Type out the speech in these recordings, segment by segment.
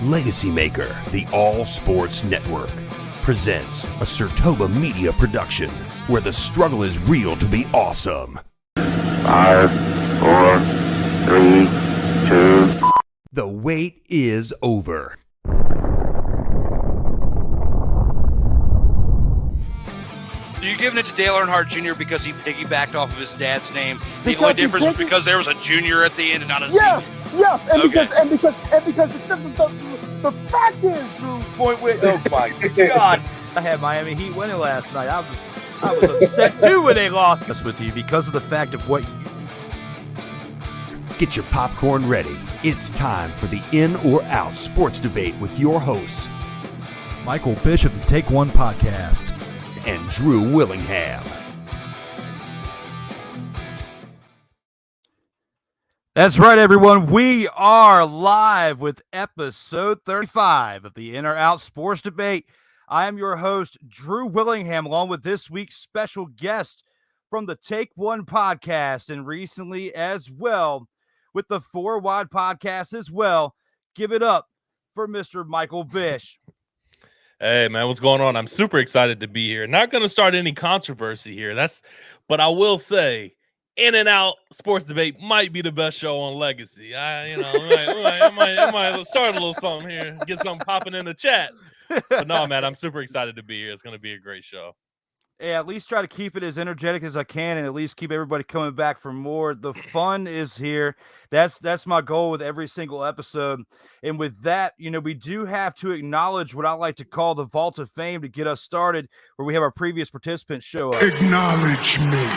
LegacyMaker, the all sports network, presents a SIRTOBA media production where the struggle is real to be awesome. 5, 4, 3, 2. The wait is over. So you're giving it to Dale Earnhardt Jr. because he piggybacked off of his dad's name. The only difference is because there was a junior at the end and not a senior. Yes, and Okay. because the fact is, Drew, point with. Oh my God! I had Miami Heat winning last night. I was upset too when they lost. That's with you because of the fact of what you. Get your popcorn ready. It's time for the In or Out sports debate with your hosts, Michael Bish of the Take One podcast. and Drew Willingham. That's right, everyone. We are live with episode 35 of the In or Out sports debate. I am your host, Drew Willingham, along with this week's special guest from the Take One podcast, and recently as well with the Four Wide podcast as well. Give it up for Mr. Michael Bish. Hey man, what's going on? I'm super excited to be here. Not going to start any controversy here. But I will say, In and Out Sports Debate might be the best show on Legacy. I might start a little something here, get something popping in the chat. But no, man, I'm super excited to be here. It's going to be a great show. Yeah, at least try to keep it as energetic as I can, and at least keep everybody coming back for more. The fun is here. That's my goal with every single episode. And with that, we do have to acknowledge what I like to call the Vault of Fame to get us started, where we have our previous participants show up. Acknowledge me.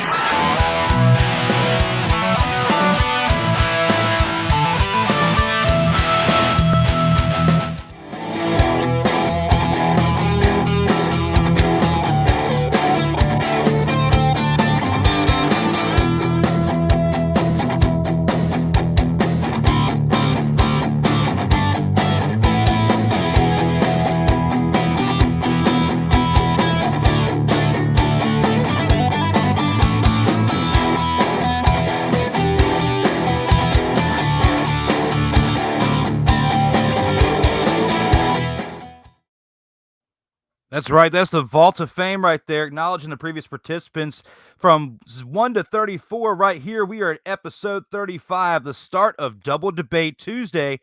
That's right. That's the Vault of Fame right there, acknowledging the previous participants from 1 to 34 right here. We are at episode 35, the start of Double Debate Tuesday,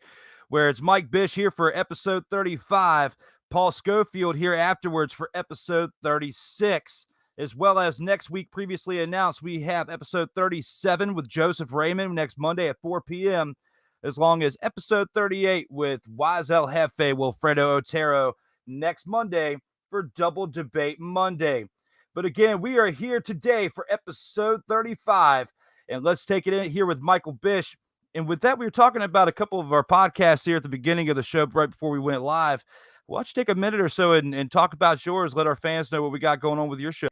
where it's Mike Bish here for episode 35, Paul Schofield here afterwards for episode 36, as well as next week previously announced, we have episode 37 with Joseph Raymond next Monday at 4 p.m., as long as episode 38 with Wise El Jefe Wilfredo Otero next Monday for Double Debate Monday. But again, we are here today for episode 35, and let's take it in here with Michael Bish. And with that, we were talking about a couple of our podcasts here at the beginning of the show, right before we went live. Why don't you take a minute or so and talk about yours, let our fans know what we got going on with your show.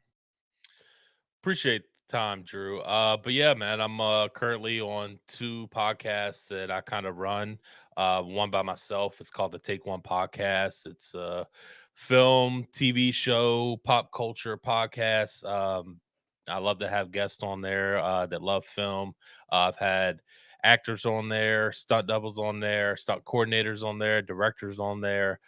Appreciate the time, Drew. But yeah, man, I'm currently on 2 podcasts that I kind of run. One by myself. It's called the Take One podcast. It's film, TV show, pop culture podcast. I love to have guests on there that love film. I've had actors on there, stunt doubles on there, stunt coordinators on there, directors on there.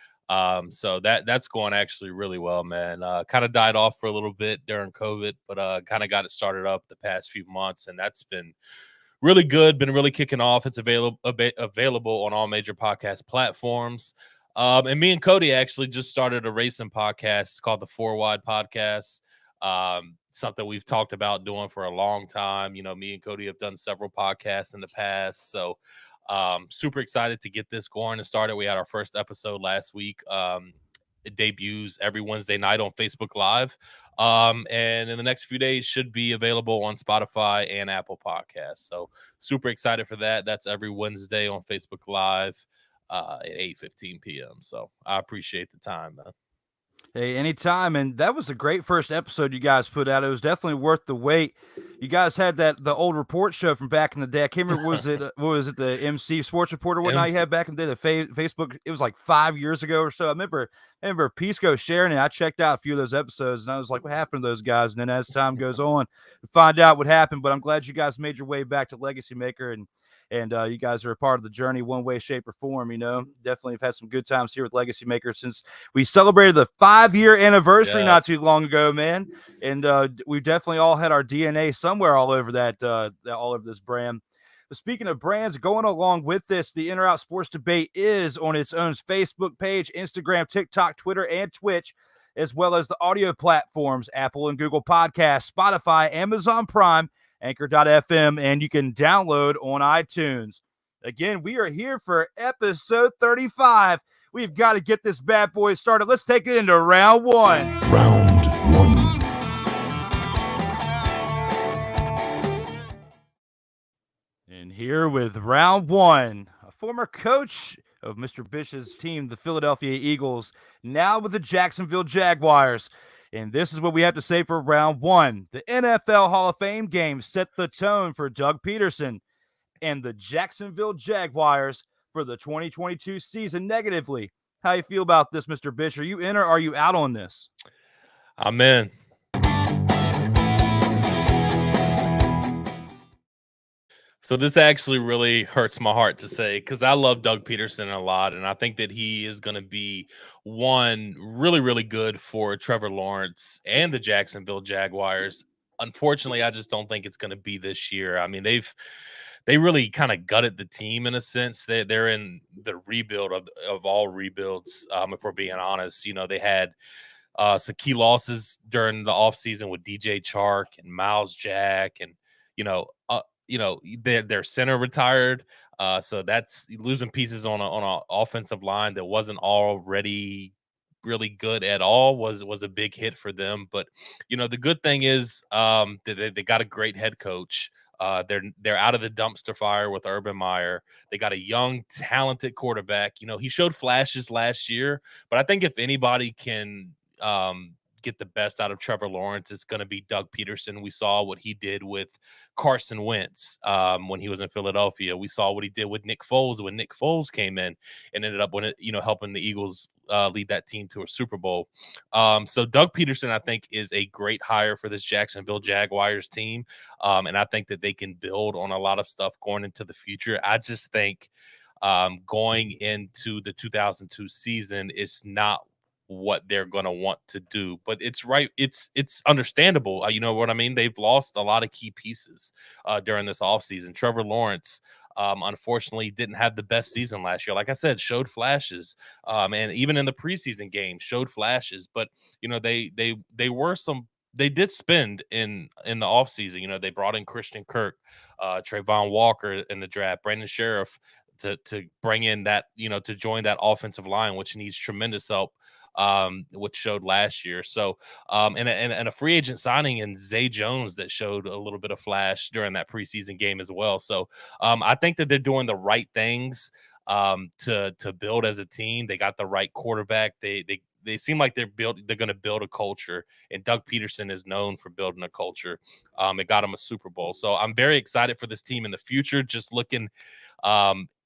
So that's going actually really well, man. Kind of died off for a little bit during COVID, but kind of got it started up the past few months, and that's been really good, been really kicking off. It's available on all major podcast platforms. And me and Cody actually just started a racing podcast. It's called the Four Wide podcast. Something we've talked about doing for a long time. Me and Cody have done several podcasts in the past. So super excited to get this going and started. We had our first episode last week. It debuts every Wednesday night on Facebook Live. And in the next few days should be available on Spotify and Apple Podcasts. So super excited for that. That's every Wednesday on Facebook Live at 8:15 p.m. So I appreciate the time, man. Hey, anytime. And that was a great first episode you guys put out. It was definitely worth the wait. You guys had the old report show from back in the day. I can't remember, what was it, the MC Sports Report or whatnot you had back in the day, the Facebook. It was like 5 years ago or so. I remember Pisco sharing it. I checked out a few of those episodes, and I was like, what happened to those guys? And then as time goes on, we find out what happened. But I'm glad you guys made your way back to LegacyMaker. And you guys are a part of the journey one way, shape, or form. Definitely have had some good times here with LegacyMaker since we celebrated the 5-year anniversary not too long ago, man. And we've definitely all had our DNA somewhere all over all over this brand. But speaking of brands, going along with this, the In or Out Sports Debate is on its own Facebook page, Instagram, TikTok, Twitter, and Twitch, as well as the audio platforms, Apple and Google Podcasts, Spotify, Amazon Prime, Anchor.fm, and you can download on iTunes. Again, we are here for episode 35. We've got to get this bad boy started. Let's take it into round one. Round one. And here with round one, a former coach of Mr. Bish's team, the Philadelphia Eagles, now with the Jacksonville Jaguars. And this is what we have to say for round one. The NFL Hall of Fame game set the tone for Doug Pederson and the Jacksonville Jaguars for the 2022 season negatively. How you feel about this, Mr. Bish? Are you in or are you out on this? I'm in. So this actually really hurts my heart to say, because I love Doug Pederson a lot, and I think that he is going to be one really, really good for Trevor Lawrence and the Jacksonville Jaguars. Unfortunately, I just don't think it's going to be this year. I mean, they really kind of gutted the team in a sense. They're in the rebuild of all rebuilds, if we're being honest. They had some key losses during the offseason with DJ Chark and Miles Jack, and their center retired, so that's losing pieces on an offensive line that wasn't already really good at all was a big hit for them. But the good thing is that they got a great head coach. They're out of the dumpster fire with Urban Meyer. They got a young, talented quarterback. He showed flashes last year, but I think if anybody can get the best out of Trevor Lawrence, it's going to be Doug Pederson. We saw what he did with Carson Wentz when he was in Philadelphia. We saw what he did with Nick Foles when Nick Foles came in and ended up helping the Eagles lead that team to a Super Bowl. So Doug Pederson, I think, is a great hire for this Jacksonville Jaguars team. And I think that they can build on a lot of stuff going into the future. I just think going into the 2002 season is not what they're going to want to do, but it's right. It's understandable. You know what I mean? They've lost a lot of key pieces during this offseason. Trevor Lawrence, unfortunately, didn't have the best season last year. Like I said, showed flashes, and even in the preseason game, showed flashes. But they did spend in the offseason. They brought in Christian Kirk, Trayvon Walker in the draft, Brandon Sheriff to bring in that, to join that offensive line, which needs tremendous help, which showed last year. So and a free agent signing in Zay Jones that showed a little bit of flash during that preseason game as well. So I think that they're doing the right things to build as a team. They got the right quarterback. They seem like they're going to build a culture, and Doug Pederson is known for building a culture. It got him a Super Bowl. So I'm very excited for this team in the future. Just looking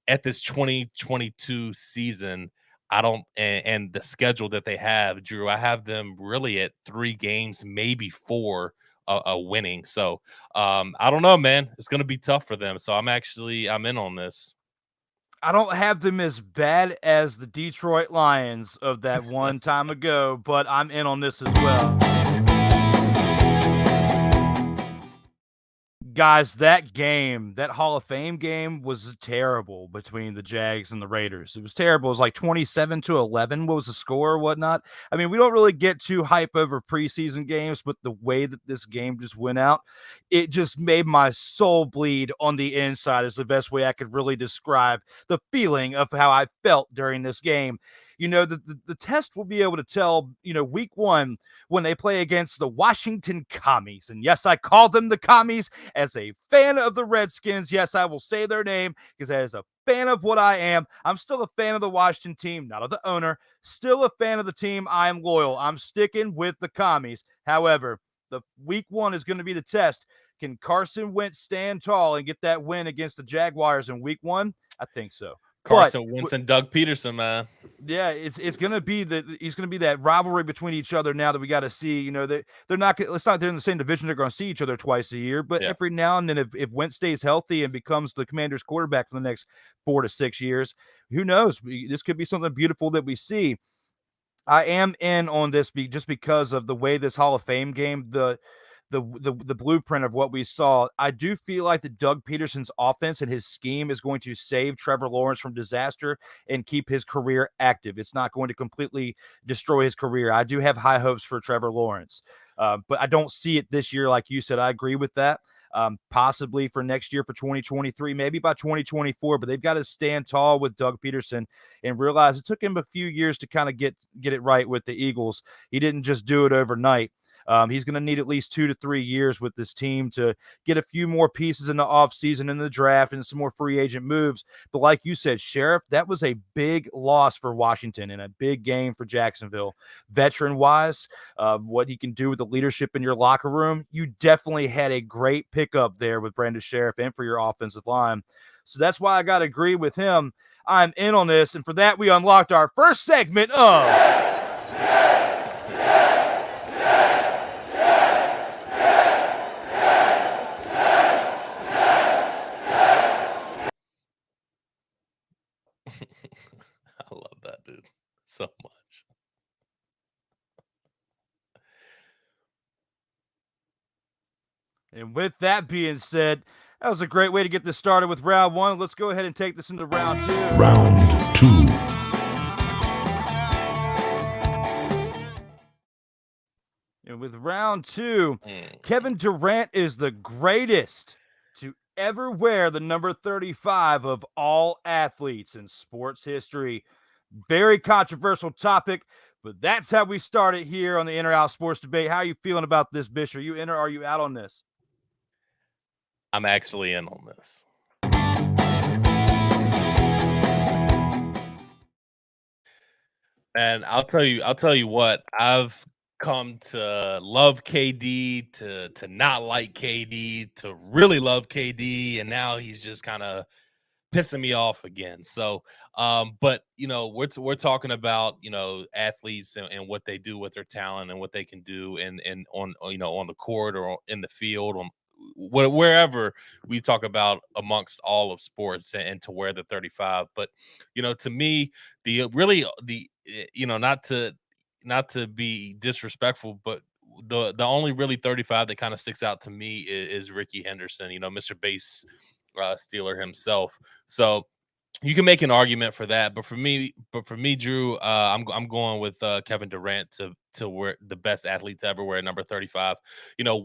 at this 2022 season, and the schedule that they have, Drew, I have them really at 3 games, maybe 4 winning. So I don't know, man. It's going to be tough for them. So I'm in on this. I don't have them as bad as the Detroit Lions of that one time ago, but I'm in on this as well. Guys, that game, that Hall of Fame game, was terrible between the Jags and the Raiders. It was terrible. It was like 27-11. What was the score or whatnot? I mean, we don't really get too hype over preseason games, but the way that this game just went out, it just made my soul bleed on the inside is the best way I could really describe the feeling of how I felt during this game. The test will be able to tell, week 1 when they play against the Washington Commies. And yes, I call them the Commies as a fan of the Redskins. Yes, I will say their name because as a fan of what I am, I'm still a fan of the Washington team, not of the owner. Still a fan of the team. I am loyal. I'm sticking with the Commies. However, the week 1 is going to be the test. Can Carson Wentz stand tall and get that win against the Jaguars in week 1? I think so. Carson Wentz and Doug Pederson, man. Yeah, it's gonna be that rivalry between each other now that we got to see. You know, they're not. It's not they're in the same division. They're going to see each other twice a year, but every now and then, if Wentz stays healthy and becomes the Commanders' quarterback for the next 4 to 6 years, who knows? This could be something beautiful that we see. I am in on this just because of the way this Hall of Fame game, the blueprint of what we saw. I do feel like the Doug Pederson's offense and his scheme is going to save Trevor Lawrence from disaster and keep his career active. It's not going to completely destroy his career. I do have high hopes for Trevor Lawrence, but I don't see it this year. Like you said, I agree with that. Possibly for next year, for 2023, maybe by 2024, but they've got to stand tall with Doug Pederson and realize it took him a few years to kind of get it right with the Eagles. He didn't just do it overnight. He's going to need at least 2 to 3 years with this team to get a few more pieces in the offseason and the draft and some more free agent moves. But like you said, Sheriff, that was a big loss for Washington and a big game for Jacksonville. Veteran-wise, what he can do with the leadership in your locker room, you definitely had a great pickup there with Brandon Sheriff and for your offensive line. So that's why I got to agree with him. I'm in on this, and for that, we unlocked our first segment of... I love that, dude, so much. And with that being said, that was a great way to get this started with round one. Let's go ahead and take this into round two. Round 2. And with round two, Kevin Durant is the greatest to ever wear the number 35 of all athletes in sports history. Very controversial topic, but that's how we started here on the In or Out Sports Debate. How are you feeling about this, Bish? Are you in or are you out on this? I'm actually in on this. And I'll tell you what, I've come to love KD, to not like KD, to really love KD, and now he's just kind of pissing me off again. So, but you know, we're talking about, you know, athletes and what they do with their talent and what they can do and on, you know, on the court or in the field, on wherever we talk about amongst all of sports and to wear the 35. But you know, to me, the you know, not to be disrespectful, but the only really 35 that kind of sticks out to me is Ricky Henderson, you know, Mr. Base Steeler himself. So you can make an argument for that, but for me, Drew, I'm going with Kevin Durant to wear the best athlete to ever wear number 35. You know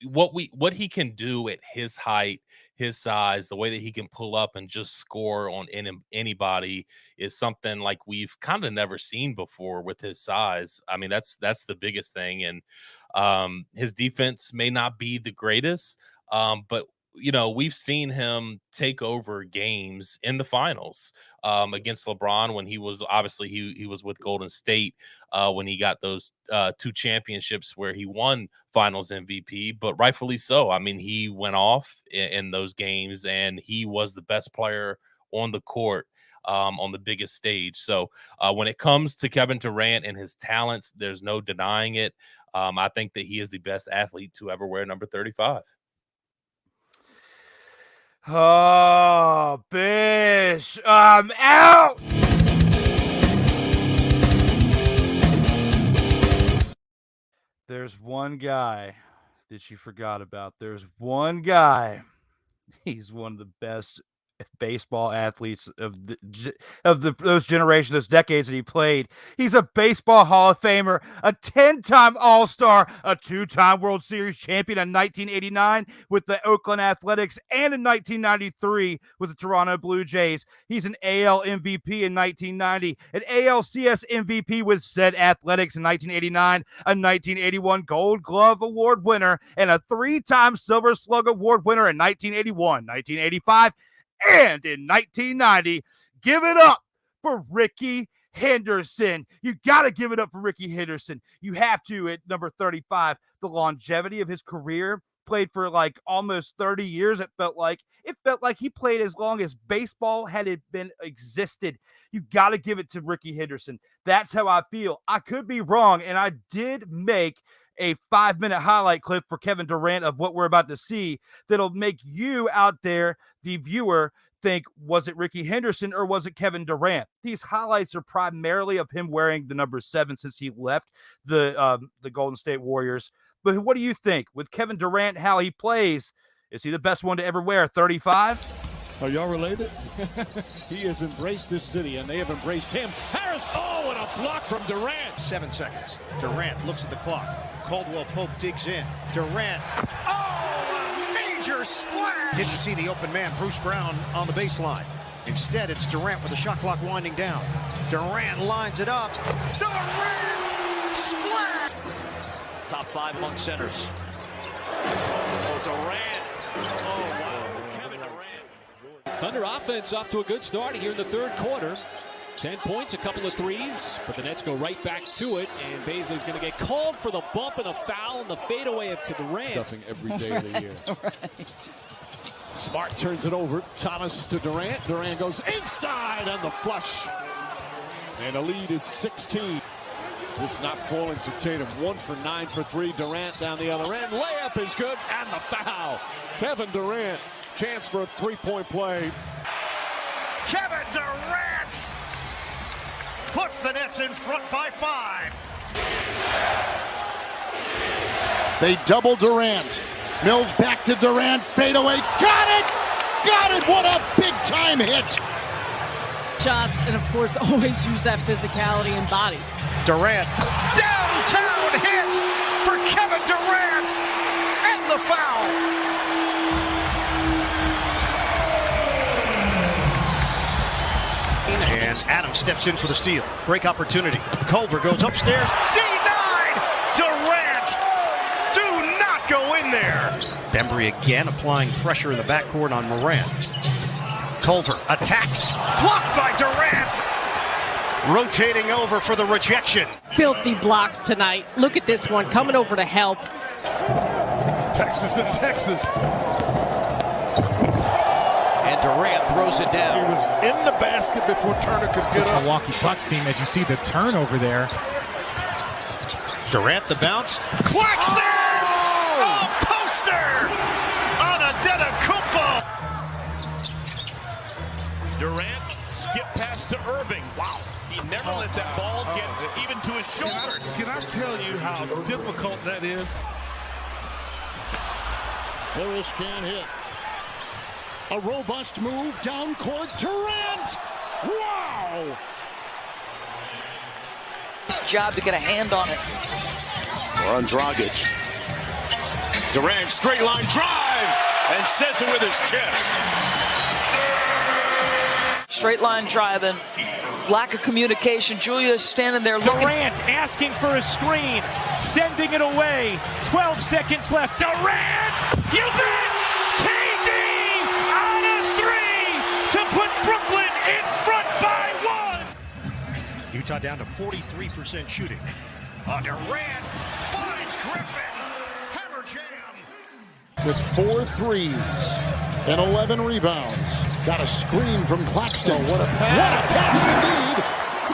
what he can do at his height, his size, the way that he can pull up and just score on anybody is something like we've kind of never seen before with his size. I mean, that's the biggest thing. And his defense may not be the greatest, but you know, we've seen him take over games in the finals against LeBron when he was obviously he was with Golden State when he got those 2 championships where he won finals MVP, but rightfully so. I mean, he went off in those games and he was the best player on the court on the biggest stage. So when it comes to Kevin Durant and his talents, there's no denying it. I think that he is the best athlete to ever wear number 35. Oh, Bish, I'm out. There's one guy that you forgot about. There's one guy. He's one of the best baseball athletes of those generations, those decades that he played. He's a baseball Hall of Famer, a 10-time All-Star, a 2-time World Series champion in 1989 with the Oakland Athletics and in 1993 with the Toronto Blue Jays. He's an AL MVP in 1990, an ALCS MVP with said Athletics in 1989, a 1981 Gold Glove Award winner, and a 3-time Silver Slug Award winner in 1981, 1985, and in 1990. Give it up for Ricky Henderson. You got to give it up for Ricky Henderson. You have to at number 35. The longevity of his career, played for like almost 30 years. It felt like he played as long as baseball had it been existed. You got to give it to Ricky Henderson. That's how I feel. I could be wrong, and I did make a 5-minute highlight clip for Kevin Durant of what we're about to see that'll make you out there, the viewer, think, was it Ricky Henderson or was it Kevin Durant? These highlights are primarily of him wearing the number 7 since he left the Golden State Warriors. But what do you think? With Kevin Durant, how he plays, is he the best one to ever wear 35? Are y'all related? He has embraced this city, and they have embraced him. Harris, and a block from Durant. 7 seconds. Durant looks at the clock. Caldwell Pope digs in. Durant. A major splash! Didn't see the open man, Bruce Brown, on the baseline. Instead, it's Durant with the shot clock winding down. Durant lines it up. Durant! Splash! Top 5 among centers. Durant. Wow. Kevin Durant. Thunder offense off to a good start here in the third quarter. 10 points, a couple of threes, but the Nets go right back to it, and Baisley's going to get called for the bump and a foul and the fadeaway of Durant. Stuffing every day of the year. Right. Smart turns it over. Thomas to Durant. Durant goes inside on the flush. And the lead is 16. Just not falling for Tatum. 1 for 9 for 3. Durant down the other end. Layup is good, and the foul. Kevin Durant, chance for a three-point play. Kevin Durant puts the Nets in front by 5. They double Durant. Mills back to Durant. Fadeaway. Got it! Got it! What a big-time hit! Shots, and of course, always use that physicality and body. Durant. Downtown hit for Kevin Durant. And the foul. And Adams steps in for the steal. Break opportunity. Culver goes upstairs. Denied! Durant! Do not go in there! Bembry again applying pressure in the backcourt on Morant. Culver attacks. Blocked by Durant! Rotating over for the rejection. Filthy blocks tonight. Look at this one coming over to help. Texas and Texas. And Durant throws it down. He was in the basket before Turner could get up. Milwaukee Bucks team, as you see the turnover there. Durant the bounce. Claxton! Oh! A poster! On a Antetokounmpo! Durant skip pass to Irving. Wow. He never let that ball get even to his shoulder. Can I tell you how difficult that is? Harris can't hit. A robust move down court. Durant! Wow! Nice job to get a hand on it. On Dragic. Durant straight line drive and says it with his chest. Straight line driving. Lack of communication. Julius standing there looking. Durant asking for a screen, sending it away. 12 seconds left. Durant! You bet! KD on a 3 to put Brooklyn in front by 1. Utah down to 43% shooting. Durant finds Griffin. Hammer jam. With 4 threes and 11 rebounds. Got a screen from Claxton. Oh, what a pass. What a pass indeed.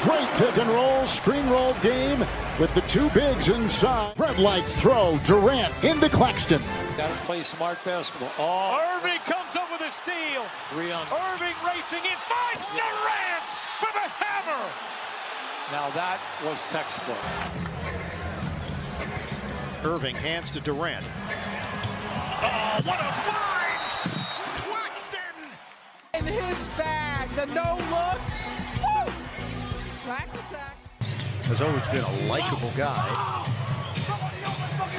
Great pick and roll, screen roll game with the 2 bigs inside. Red-like throw. Durant into Claxton. Got to play smart basketball. Irving comes up with a steal. 3 on. Irving racing in, finds Durant for the hammer. Now that was textbook. Irving hands to Durant. Oh, what a find! Claxton! In his bag, the no look. Woo! Rack attack. Has always been a likable guy.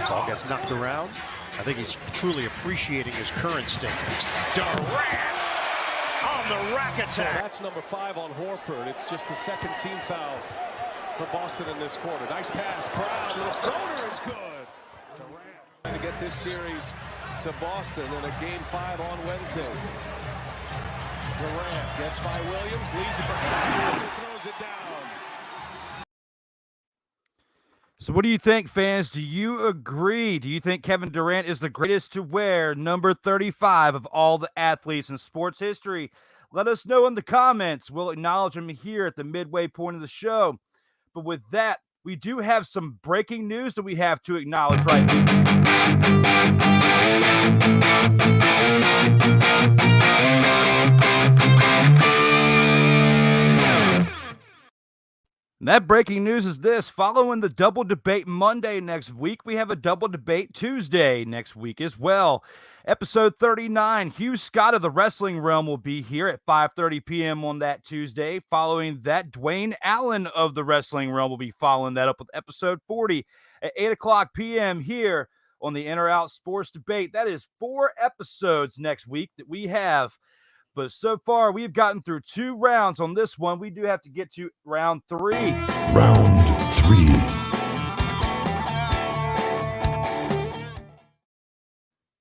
Ball gets knocked around. I think he's truly appreciating his current state. Durant on the rack attack. That's number 5 on Horford. It's just the second team foul for Boston in this quarter. Nice pass. Brown, little floater is good. Durant to get this series to Boston in a game 5 on Wednesday. Durant gets by Williams, leaves it for Claxton, throws it down. So what do you think, fans? Do you agree? Do you think Kevin Durant is the greatest to wear number 35 of all the athletes in sports history? Let us know in the comments. We'll acknowledge him here at the midway point of the show. But with that, we do have some breaking news that we have to acknowledge right now. And that breaking news is this. Following the double debate Monday next week, we have a double debate Tuesday next week as well. Episode 39, Hugh Scott of the Wrestling Realm will be here at 5:30 p.m. on that Tuesday. Following that, Dwayne Allen of the Wrestling Realm will be following that up with episode 40 at 8 o'clock p.m. here on the In or Out Sports Debate. That is 4 episodes next week that we have. But so far, we've gotten through 2 rounds on this one. We do have to get to round 3. Round 3.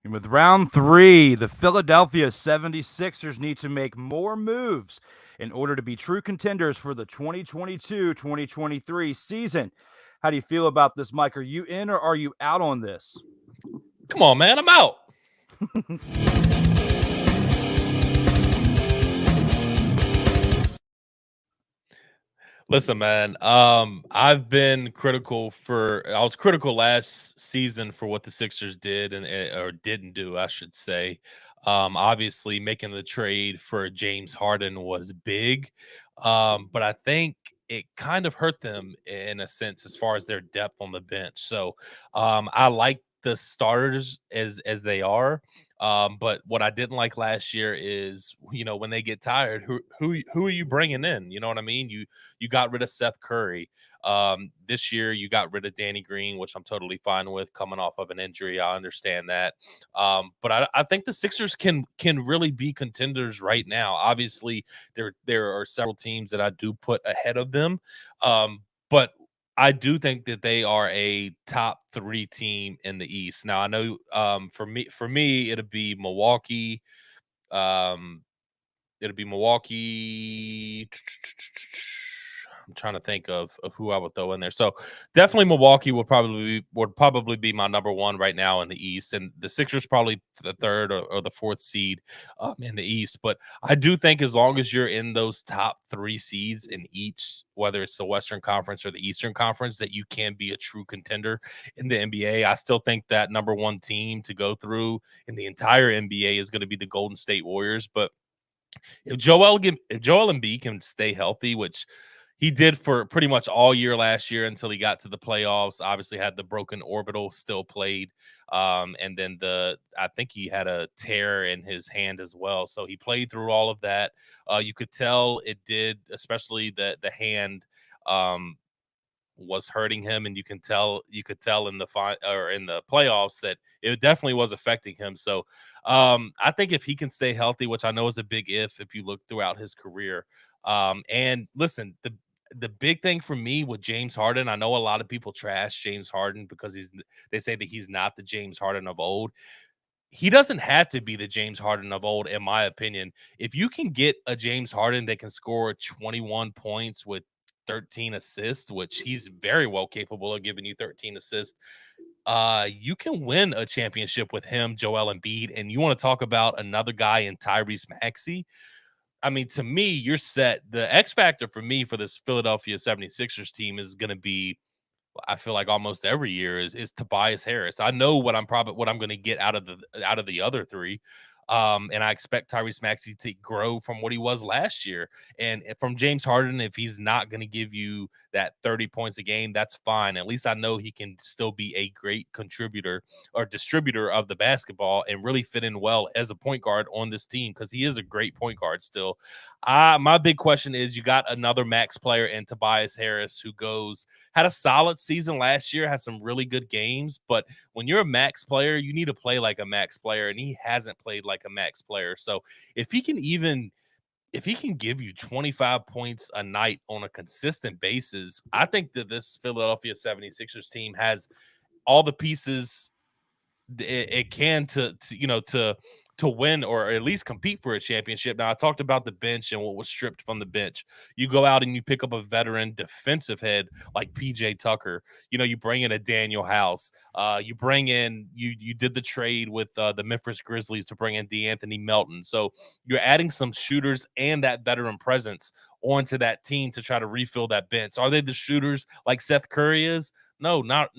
And with round 3, the Philadelphia 76ers need to make more moves in order to be true contenders for the 2022-2023 season. How do you feel about this, Mike? Are you in or are you out on this? Come on, man. I'm out. Listen, man, I've been critical I was critical last season for what the Sixers did or didn't do, I should say. Obviously, making the trade for James Harden was big, but I think it kind of hurt them in a sense as far as their depth on the bench. So I like the starters as they are. But what I didn't like last year is, when they get tired, who are you bringing in? You know what I mean? You got rid of Seth Curry. This year you got rid of Danny Green, which I'm totally fine with coming off of an injury. I understand that. But I think the Sixers can really be contenders right now. Obviously, there are several teams that I do put ahead of them. But I do think that they are a top 3 team in the East. Now I know for me it'll be Milwaukee. It'll be Milwaukee. I'm trying to think of who I would throw in there. So definitely Milwaukee would probably be my number 1 right now in the East, and the Sixers probably the 3rd or the 4th seed in the East. But I do think as long as you're in those top 3 seeds in each, whether it's the Western Conference or the Eastern Conference, that you can be a true contender in the NBA. I still think that number 1 team to go through in the entire NBA is going to be the Golden State Warriors. But if Joel Embiid can stay healthy, which he did for pretty much all year last year until he got to the playoffs, obviously had the broken orbital, still played. And then I think he had a tear in his hand as well. So he played through all of that. You could tell it did, especially the hand was hurting him, and you could tell in the playoffs that it definitely was affecting him. So I think if he can stay healthy, which I know is a big if you look throughout his career. And listen, the big thing for me with James Harden, I know a lot of people trash James Harden because they say that he's not the James Harden of old. He doesn't have to be the James Harden of old, in my opinion. If you can get a James Harden that can score 21 points with 13 assists, which he's very well capable of giving you 13 assists, you can win a championship with him, Joel Embiid. And you want to talk about another guy in Tyrese Maxey? I mean, to me, you're set. The X factor for me for this Philadelphia 76ers team is going to be, I feel like almost every year is Tobias Harris. I know what I'm going to get out of the other 3. And I expect Tyrese Maxey to grow from what he was last year. And from James Harden, if he's not going to give you that 30 points a game, that's fine. At least I know he can still be a great contributor or distributor of the basketball and really fit in well as a point guard on this team, because he is a great point guard still. My big question is, you got another max player in Tobias Harris who had a solid season last year, had some really good games, but when you're a max player, you need to play like a max player, and he hasn't played like a max player. So if he can give you 25 points a night on a consistent basis, I think that this Philadelphia 76ers team has all the pieces it can to to win or at least compete for a championship. Now, I talked about the bench and what was stripped from the bench. You go out and you pick up a veteran defensive head like PJ Tucker. You bring in a Daniel House. You bring in you did the trade with the Memphis Grizzlies to bring in DeAnthony Melton. So you're adding some shooters and that veteran presence onto that team to try to refill that bench. Are they the shooters like Seth Curry is? No, not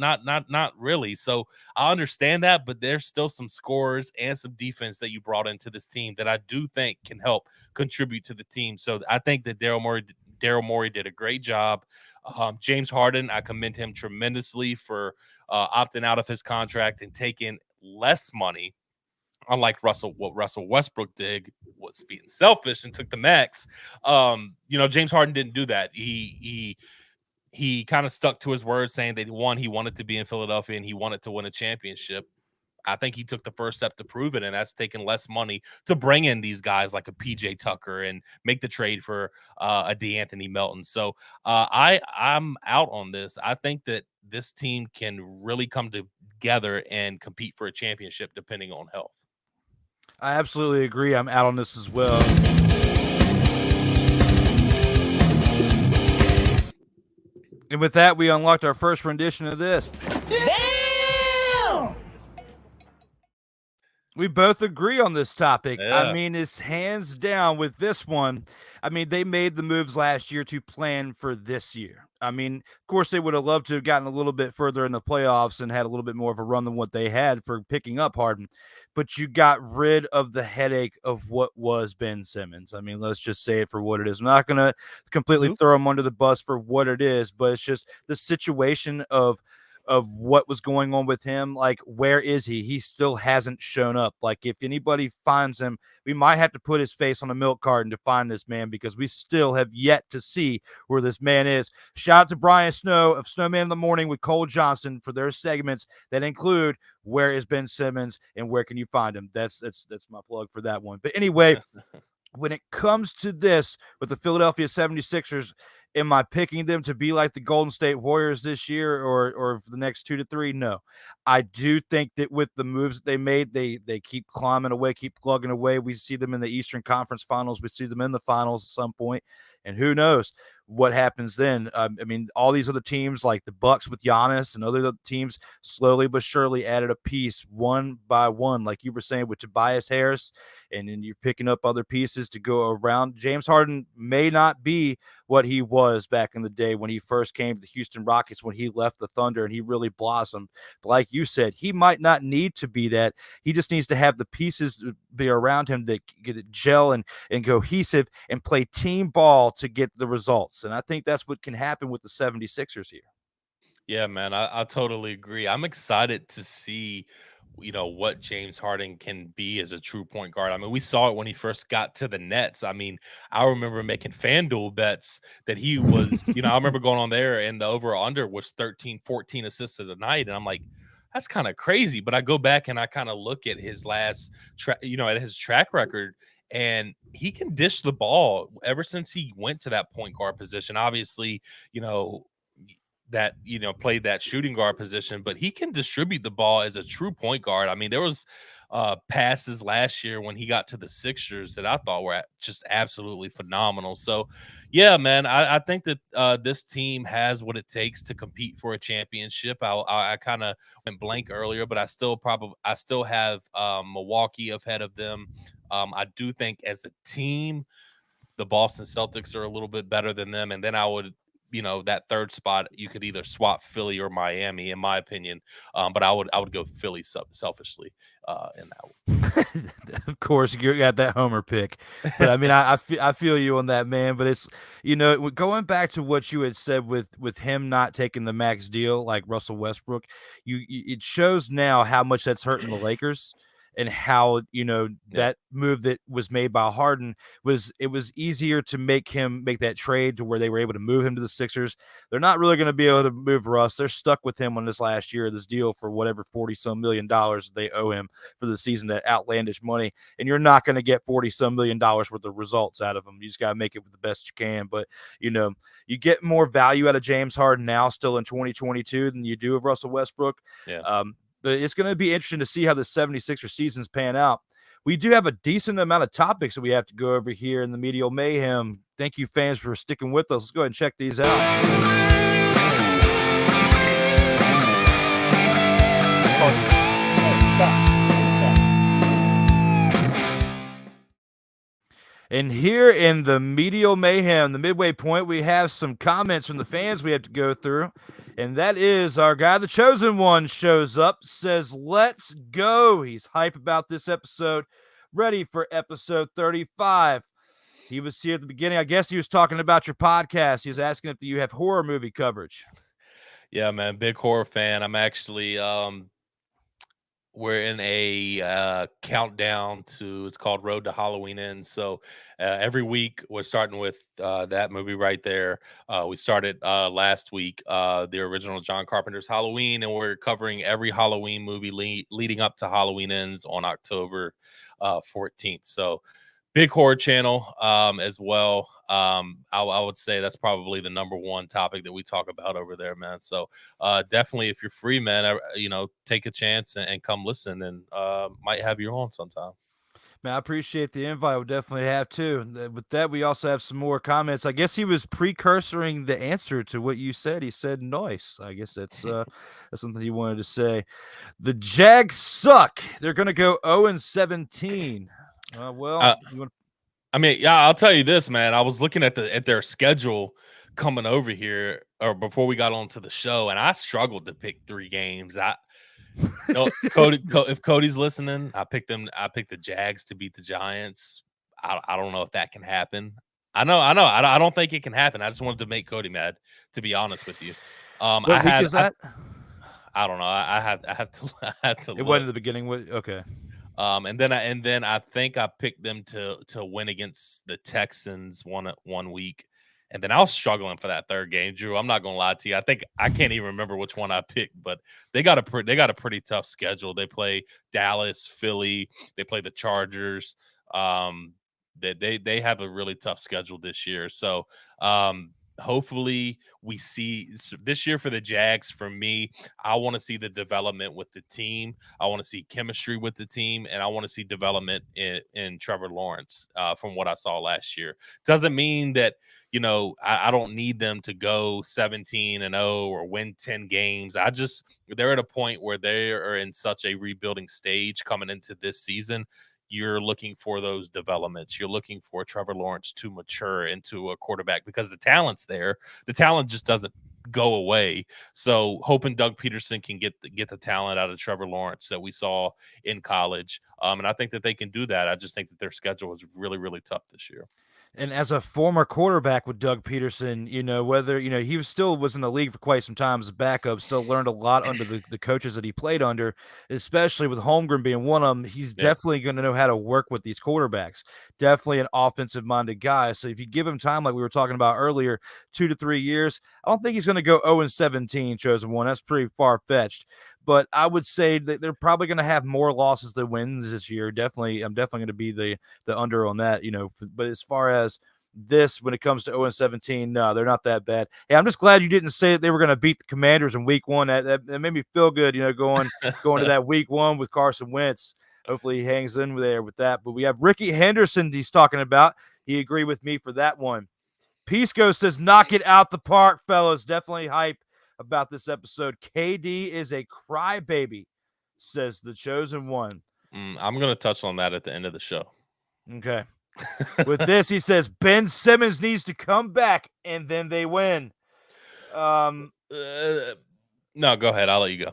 really. So I understand that, but there's still some scorers and some defense that you brought into this team that I do think can help contribute to the team. So I think that Daryl Morey did a great job. James Harden, I commend him tremendously for opting out of his contract and taking less money. Unlike what Russell Westbrook did, was being selfish and took the max. James Harden didn't do that. He kind of stuck to his word, saying that he wanted to be in Philadelphia and he wanted to win a championship. I think he took the first step to prove it, and that's taking less money to bring in these guys like a PJ Tucker and make the trade for a DeAnthony Melton. So I'm out on this. I think that this team can really come together and compete for a championship depending on health. I absolutely agree. I'm out on this as well. And with that, we unlocked our first rendition of this. Damn! We both agree on this topic. Yeah. I mean, it's hands down with this one. I mean, they made the moves last year to plan for this year. I mean, of course, they would have loved to have gotten a little bit further in the playoffs and had a little bit more of a run than what they had for picking up Harden. But you got rid of the headache of what was Ben Simmons. I mean, let's just say it for what it is. I'm not going to completely throw him under the bus for what it is, but it's just the situation of what was going on with him. Like, where is he? He still hasn't shown up. Like, if anybody finds him, we might have to put his face on a milk carton to find this man, because we still have yet to see where this man is. Shout out to Brian Snow of Snowman in the Morning with Cole Johnson for their segments that include Where is Ben Simmons and Where Can You Find Him? That's my plug for that one. But anyway, when it comes to this with the Philadelphia 76ers, am I picking them to be like the Golden State Warriors this year or for the next 2 to 3? No. I do think that with the moves that they made, they keep climbing away, keep plugging away. We see them in the Eastern Conference Finals. We see them in the finals at some point, and who knows what happens then. I mean, all these other teams like the Bucks with Giannis and other teams slowly but surely added a piece one by one, like you were saying with Tobias Harris, and then you're picking up other pieces to go around. James Harden may not be what he was back in the day when he first came to the Houston Rockets, when he left the Thunder and he really blossomed. But like you said, he might not need to be that. He just needs to have the pieces be around him to get it gel and cohesive and play team ball to get the results. And I think that's what can happen with the 76ers here. Yeah, man, I totally agree. I'm excited to see, what James Harden can be as a true point guard. I mean, we saw it when he first got to the Nets. I mean, I remember making FanDuel bets that he was, I remember going on there and the over-under was 13, 14 assists a night. And I'm like, that's kind of crazy. But I go back and I kind of look at his last, at his track record, and he can dish the ball ever since he went to that point guard position. Obviously, that played that shooting guard position, but he can distribute the ball as a true point guard. I mean, there was passes last year when he got to the Sixers that I thought were just absolutely phenomenal. So yeah, man, I think that this team has what it takes to compete for a championship. I kind of went blank earlier, but I still have Milwaukee ahead of them. I do think as a team, the Boston Celtics are a little bit better than them, and then I would, that third spot, you could either swap Philly or Miami, in my opinion. But I would go Philly selfishly in that one. Of course, you got that homer pick. But I mean, I feel you on that, man. But it's, going back to what you had said with him not taking the max deal like Russell Westbrook, it shows now how much that's hurting the Lakers. And how, that move that was made by Harden was easier to make that trade to where they were able to move him to the Sixers. They're not really going to be able to move Russ. They're stuck with him on this last year, this deal for whatever $40-some million they owe him for the season, that outlandish money. And you're not going to get $40-some million worth of results out of him. You just got to make it with the best you can. But, you get more value out of James Harden now still in 2022 than you do of Russell Westbrook. Yeah. It's going to be interesting to see how the 76er seasons pan out we do have a decent amount of topics that we have to go over here in the Medial Mayhem. Thank you, fans, for sticking with us. Let's go ahead and check these out. And here in the Medial Mayhem, the midway point, we have some comments from the fans we have to go through. And that is our guy, the Chosen One, shows up, says, let's go. He's hype about this episode, ready for episode 35. He was here at the beginning. I guess he was talking about your podcast. He was asking if you have horror movie coverage. Yeah, man, big horror fan. I'm actually we're in a countdown to, it's called Road to Halloween Ends. So every week we're starting with that movie right there. We started last week, the original John Carpenter's Halloween, and we're covering every Halloween movie leading up to Halloween Ends on October 14th. So big horror channel as well. I would say that's probably the number one topic that we talk about over there, man. So definitely, if you're free, man, take a chance and come listen, and might have you on sometime. Man, I appreciate the invite. We'll definitely have to. With that, we also have some more comments. I guess he was precursoring the answer to what you said. He said nice. I guess that's something he wanted to say. The Jags suck. They're going to go 0-17. I mean, yeah, I'll tell you this, man. I was looking at their schedule coming over here, or before we got onto the show, and I struggled to pick 3 games. If Cody's listening, I picked the Jags to beat the Giants. I don't know if that can happen. I know. I don't think it can happen. I just wanted to make Cody mad, to be honest with you. What week is that? I don't know. I have to. It wasn't in the beginning. Okay. And then I think I picked them to win against the Texans one week, and then I was struggling for that third game. Drew, I'm not gonna lie to you. I think I can't even remember which one I picked, but they got a pretty tough schedule. They play Dallas, Philly, they play the Chargers. They have a really tough schedule this year. So hopefully we see this year for the Jags. For me, I want to see the development with the team. I want to see chemistry with the team, and I want to see development in Trevor Lawrence from what I saw last year. Doesn't mean that, I don't need them to go 17-0 or win 10 games. They're at a point where they are in such a rebuilding stage coming into this season. You're looking for those developments. You're looking for Trevor Lawrence to mature into a quarterback, because the talent's there. The talent just doesn't go away. So hoping Doug Pederson can get the talent out of Trevor Lawrence that we saw in college. And I think that they can do that. I just think that their schedule is really, really tough this year. And as a former quarterback with Doug Pederson, whether, he still was in the league for quite some time as a backup, still learned a lot under the coaches that he played under, especially with Holmgren being one of them. He's definitely going to know how to work with these quarterbacks. Definitely an offensive-minded guy. So if you give him time, like we were talking about earlier, 2 to 3 years, I don't think he's going to go 0-17, Chosen One. That's pretty far-fetched. But I would say that they're probably going to have more losses than wins this year. I'm definitely going to be the under on that, But as far as this, when it comes to 0-17, no, they're not that bad. Hey, I'm just glad you didn't say that they were going to beat the Commanders in week 1. That made me feel good, going to that week 1 with Carson Wentz. Hopefully he hangs in there with that. But we have Ricky Henderson he's talking about. He agreed with me for that one. Pisco says, knock it out the park, fellas. Definitely hype about this episode. KD is a crybaby, says the Chosen One. I'm going to touch on that at the end of the show. Okay. With this, he says Ben Simmons needs to come back, and then they win. No, go ahead. I'll let you go.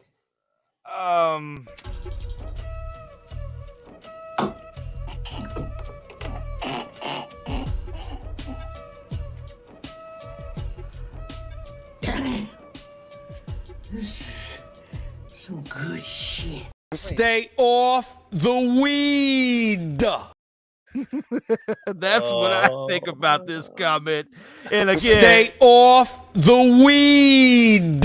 Some good shit. Stay off the weed. That's what I think about this comment. And again, stay off the weed.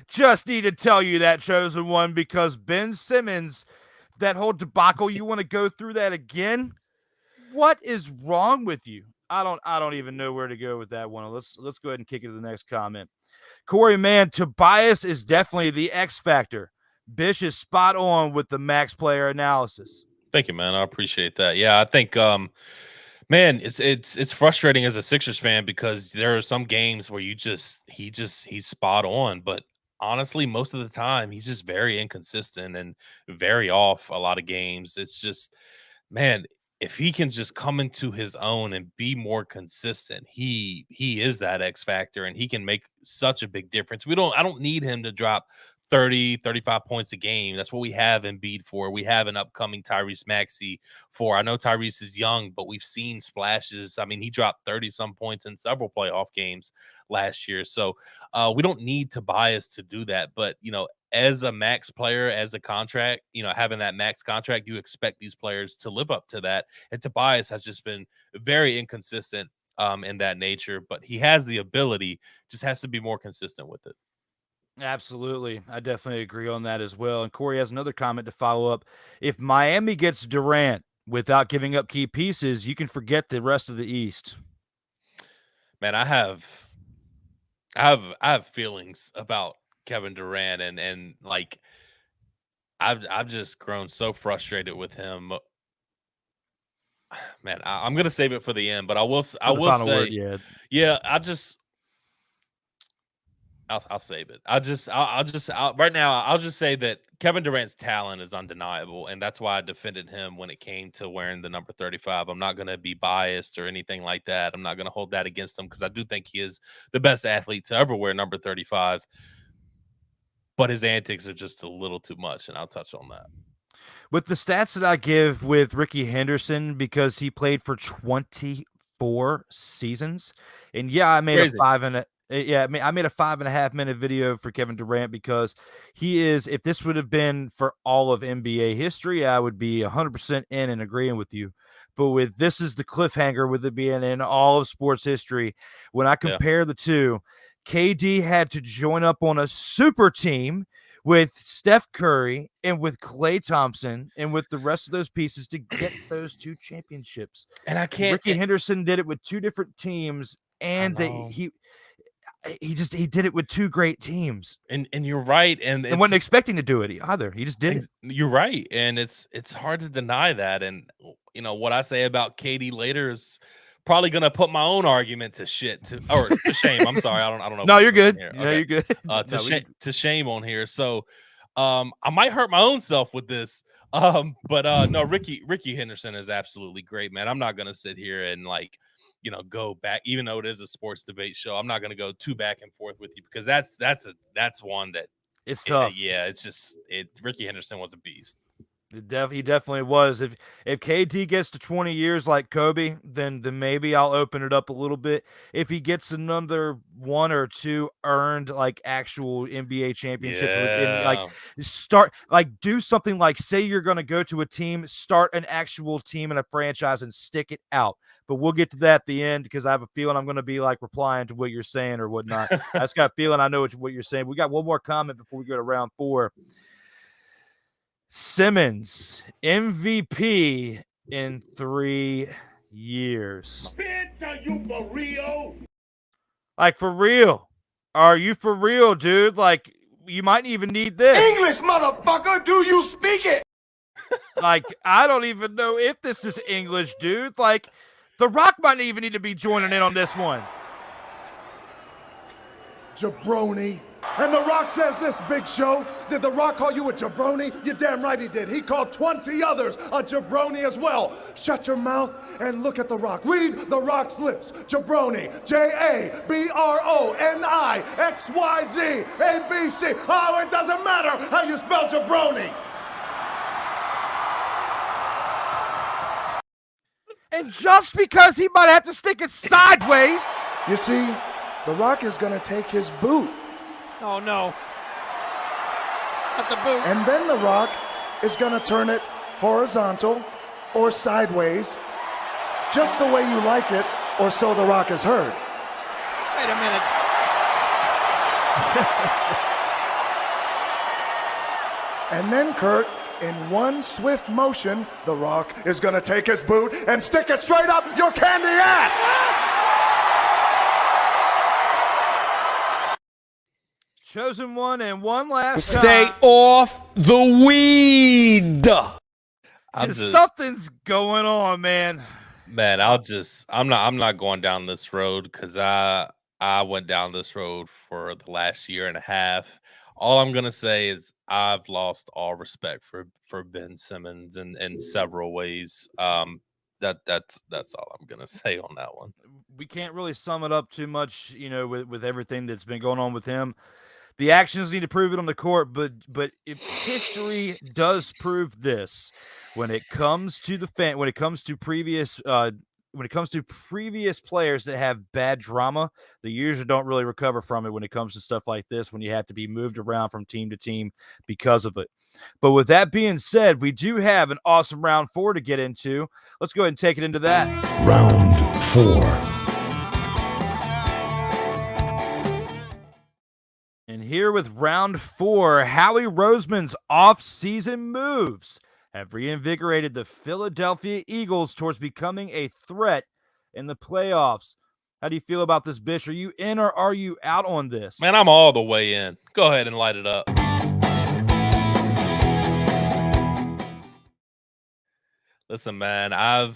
Just need to tell you that, Chosen One, because Ben Simmons, that whole debacle, you want to go through that again? What is wrong with you? I don't even know where to go with that one. Let's go ahead and kick it to the next comment. Corey, man, Tobias is definitely the X factor. Bish is spot on with the max player analysis. Thank you, man. I appreciate that. Yeah, I think, man, it's frustrating as a Sixers fan because there are some games where he's spot on, but honestly, most of the time he's just very inconsistent and very off a lot of games. It's just, man, if he can just come into his own and be more consistent, he is that X factor and he can make such a big difference. I don't need him to drop 30, 35 points a game. That's what we have Embiid for. We have an upcoming Tyrese Maxey for. I know Tyrese is young, but we've seen splashes. I mean, he dropped 30-some points in several playoff games last year. So we don't need Tobias to do that. But, as a max player, as a contract, having that max contract, you expect these players to live up to that. And Tobias has just been very inconsistent in that nature. But he has the ability, just has to be more consistent with it. Absolutely. I definitely agree on that as well. And Corey has another comment to follow up. If Miami gets Durant without giving up key pieces, you can forget the rest of the East. Man, I have feelings about Kevin Durant and like I've just grown so frustrated with him. Man, I'm gonna save it for the end, but I will say, word, yeah, I'll save it. Right now, I'll just say that Kevin Durant's talent is undeniable, and that's why I defended him when it came to wearing the number 35. I'm not going to be biased or anything like that. I'm not going to hold that against him because I do think he is the best athlete to ever wear number 35. But his antics are just a little too much, and I'll touch on that. With the stats that I give with Ricky Henderson, because he played for 24 seasons, and yeah, I made Crazy. I made a 5.5 minute video for Kevin Durant because he is, if this would have been for all of NBA history, I would be 100% in and agreeing with you. But this is the cliffhanger with it being in all of sports history. When I compare the two, KD had to join up on a super team with Steph Curry and with Klay Thompson and with the rest of those pieces to get those two championships. And I can't. Ricky Henderson did it with two different teams, and he did it with two great teams. And you're right, and wasn't expecting to do it either. He just did it. You're right, and it's hard to deny that. And what I say about KD later is probably gonna put my own argument to shame. I'm sorry, I don't know. No, you're good. Okay. No, you're good. To shame on here. So I might hurt my own self with this. But no, Ricky Henderson is absolutely great, man. I'm not gonna sit here and go back, even though it is a sports debate show. I'm not going to go too back and forth with you because that's one that it's tough. Ricky Henderson was a beast. He definitely was. If KD gets to 20 years like Kobe, then maybe I'll open it up a little bit. If he gets another one or two earned actual NBA championships, do something like, say you're going to go to a team, start an actual team in a franchise and stick it out. But we'll get to that at the end because I have a feeling I'm going to be replying to what you're saying or whatnot. I just got a feeling I know what you're saying. We got one more comment before we go to round 4. Simmons, MVP in 3 years. Bitch, are you for real? For real. Are you for real, dude? You might even need this. English, motherfucker, do you speak it? I don't even know if this is English, dude. The Rock might even need to be joining in on this one. Jabroni. And The Rock says this, Big Show. Did The Rock call you a jabroni? You're damn right he did. He called 20 others a jabroni as well. Shut your mouth and look at The Rock. Read The Rock's lips. Jabroni. Jabroni. Oh, it doesn't matter how you spell jabroni. And just because he might have to stick it sideways. You see, The Rock is going to take his boot. Oh, no. Not the boot. And then The Rock is going to turn it horizontal or sideways, just the way you like it, or so The Rock has heard. Wait a minute. And then, Kurt, in one swift motion, The Rock is going to take his boot and stick it straight up your candy ass. Chosen one and one last Stay time. off the weed. Something's going on, man. Man, I'm not going down this road because I went down this road for the last year and a half. All I'm gonna say is I've lost all respect for Ben Simmons in several ways. That's all I'm gonna say on that one. We can't really sum it up too much, with everything that's been going on with him. The actions need to prove it on the court, but if history does prove this, when it comes to previous players that have bad drama, they usually don't really recover from it when it comes to stuff like this, when you have to be moved around from team to team because of it. But with that being said, we do have an awesome round 4 to get into. Let's go ahead and take it into that. Round 4. And here with round 4, Howie Roseman's off-season moves have reinvigorated the Philadelphia Eagles towards becoming a threat in the playoffs. How do you feel about this, Bish? Are you in or are you out on this? Man, I'm all the way in. Go ahead and light it up. Listen, man, I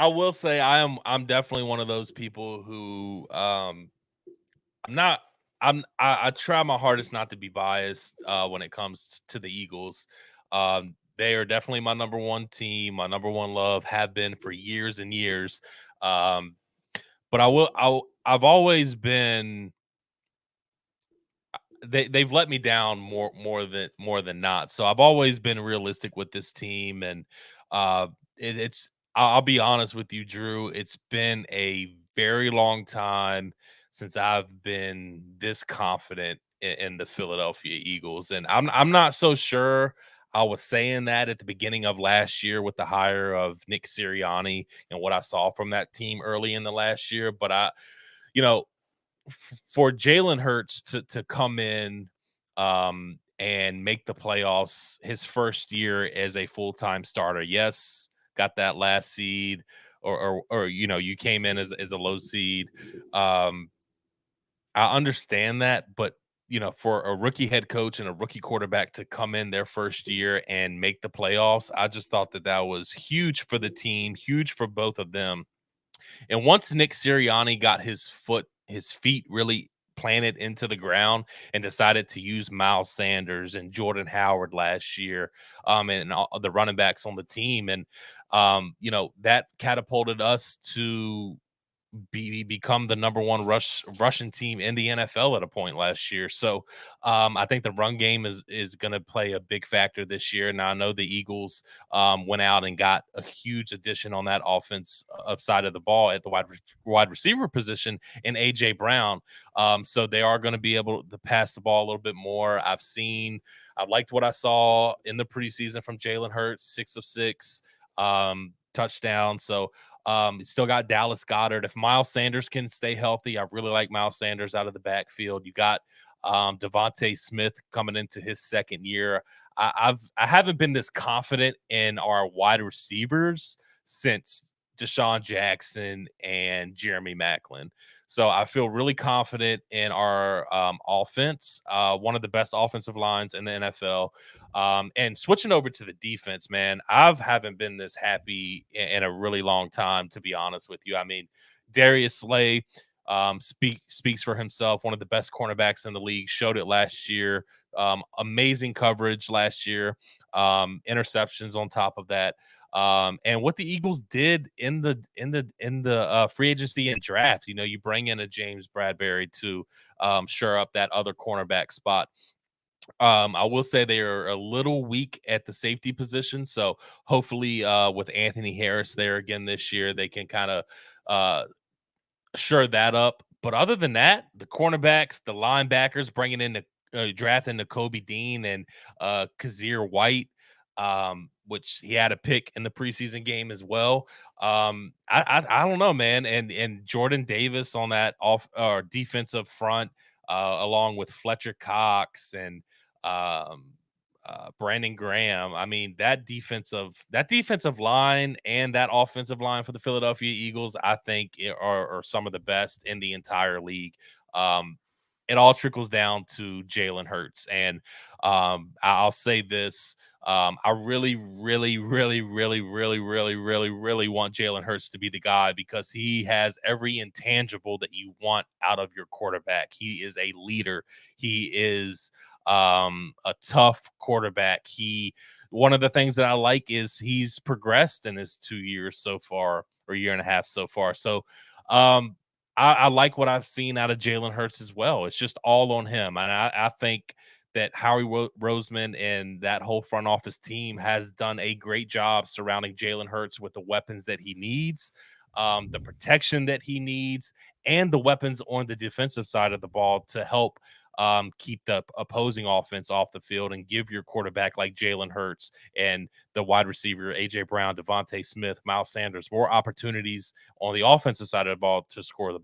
will say I'm definitely one of those people who I try my hardest not to be biased when it comes to the Eagles. They are definitely my number one team, my number one love, have been for years and years. But I've always been. They've let me down more than not. So I've always been realistic with this team, and I'll be honest with you, Drew. It's been a very long time since I've been this confident in the Philadelphia Eagles, and I'm not so sure I was saying that at the beginning of last year with the hire of Nick Sirianni and what I saw from that team early in the last year. But for Jalen Hurts to come in and make the playoffs his first year as a full-time starter, yes, got that last seed, or you came in as a low seed. I understand that, but for a rookie head coach and a rookie quarterback to come in their first year and make the playoffs, I just thought that was huge for the team, huge for both of them. And once Nick Sirianni got his feet really planted into the ground and decided to use Miles Sanders and Jordan Howard last year, and all the running backs on the team, and that catapulted us to become the number one rushing team in the NFL at a point last year. So I think the run game is going to play a big factor this year. Now I know the Eagles went out and got a huge addition on that offense side of the ball at the wide receiver position in AJ Brown. So they are going to be able to pass the ball a little bit more. I liked what I saw in the preseason from Jalen Hurts, 6 of 6 touchdowns. So still got Dallas Goedert. If Miles Sanders can stay healthy, I really like Miles Sanders out of the backfield. You got Devontae Smith coming into his second year. I haven't been this confident in our wide receivers since Deshaun Jackson and Jeremy Maclin. So I feel really confident in our offense, one of the best offensive lines in the NFL. And switching over to the defense, man, I haven't been this happy in a really long time, to be honest with you. I mean, Darius Slay speaks for himself, one of the best cornerbacks in the league, showed it last year. Amazing coverage last year, interceptions on top of that. And what the Eagles did in the free agency and draft, you bring in a James Bradbury to shore up that other cornerback spot. I will say they are a little weak at the safety position, so hopefully with Anthony Harris there again this year, they can kind of shore that up. But other than that, the cornerbacks, the linebackers, bringing in drafting Nakobe Dean and Kazir White, which he had a pick in the preseason game as well. I don't know, man. And Jordan Davis on that defensive front, along with Fletcher Cox and Brandon Graham. I mean, that defensive line and that offensive line for the Philadelphia Eagles, I think are some of the best in the entire league. It all trickles down to Jalen Hurts. And I'll say this, I really want Jalen Hurts to be the guy because he has every intangible that you want out of your quarterback. He is a leader. He is a tough quarterback. One of the things that I like is he's progressed in his 2 years so far, or year and a half so far. So I like what I've seen out of Jalen Hurts as well. It's just all on him. And I think that Howie Roseman and that whole front office team has done a great job surrounding Jalen Hurts with the weapons that he needs, the protection that he needs, and the weapons on the defensive side of the ball to help keep the opposing offense off the field and give your quarterback like Jalen Hurts and the wide receiver A.J. Brown, Devontae Smith, Miles Sanders more opportunities on the offensive side of the ball to score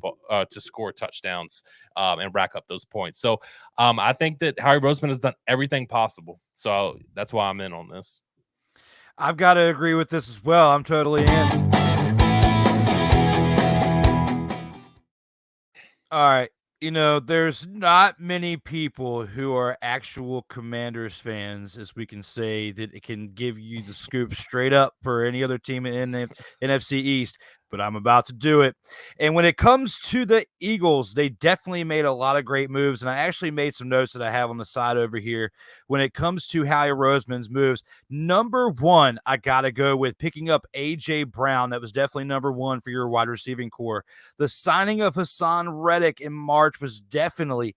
touchdowns and rack up those points. So I think that Howie Roseman has done everything possible. So that's why I'm in on this. I've got to agree with this as well. I'm totally in. All right. There's not many people who are actual Commanders fans, as we can say, that it can give you the scoop straight up for any other team in the NFC East, but I'm about to do it. And when it comes to the Eagles, they definitely made a lot of great moves, and I actually made some notes that I have on the side over here. When it comes to Howie Roseman's moves, number one, I got to go with picking up A.J. Brown. That was definitely number one for your wide receiving core. The signing of Hassan Reddick in March was definitely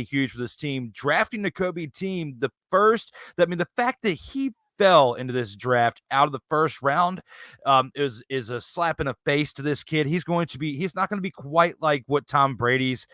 huge for this team. Drafting the Kobe team, the fact that he fell into this draft out of the first round is a slap in the face to this kid. He's not going to be quite like what Tom Brady's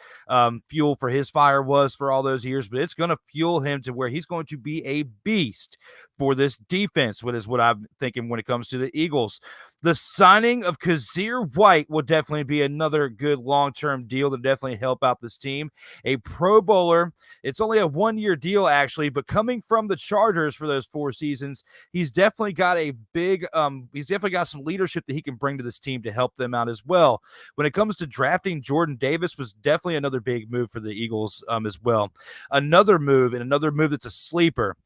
fuel for his fire was for all those years, but it's going to fuel him to where he's going to be a beast for this defense, what is what I'm thinking when it comes to the Eagles. The signing of Kazir White will definitely be another good long-term deal to definitely help out this team. A Pro Bowler. It's only a one-year deal, actually, but coming from the Chargers for those 4 seasons, he's definitely got some leadership that he can bring to this team to help them out as well. When it comes to drafting, Jordan Davis was definitely another big move for the Eagles as well. Another move that's a sleeper.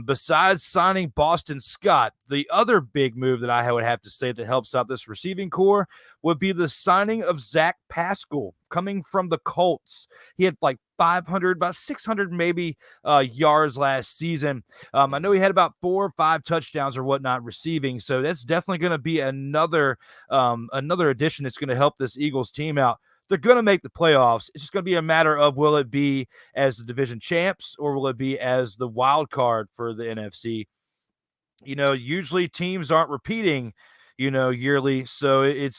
Besides signing Boston Scott, the other big move that I would have to say that helps out this receiving core would be the signing of Zach Pascal coming from the Colts. He had like 500, about 600 maybe yards last season. I know he had about 4 or 5 touchdowns or whatnot receiving, so that's definitely going to be another addition that's going to help this Eagles team out. They're going to make the playoffs. It's just going to be a matter of will it be as the division champs or will it be as the wild card for the NFC? Usually teams aren't repeating, yearly. So it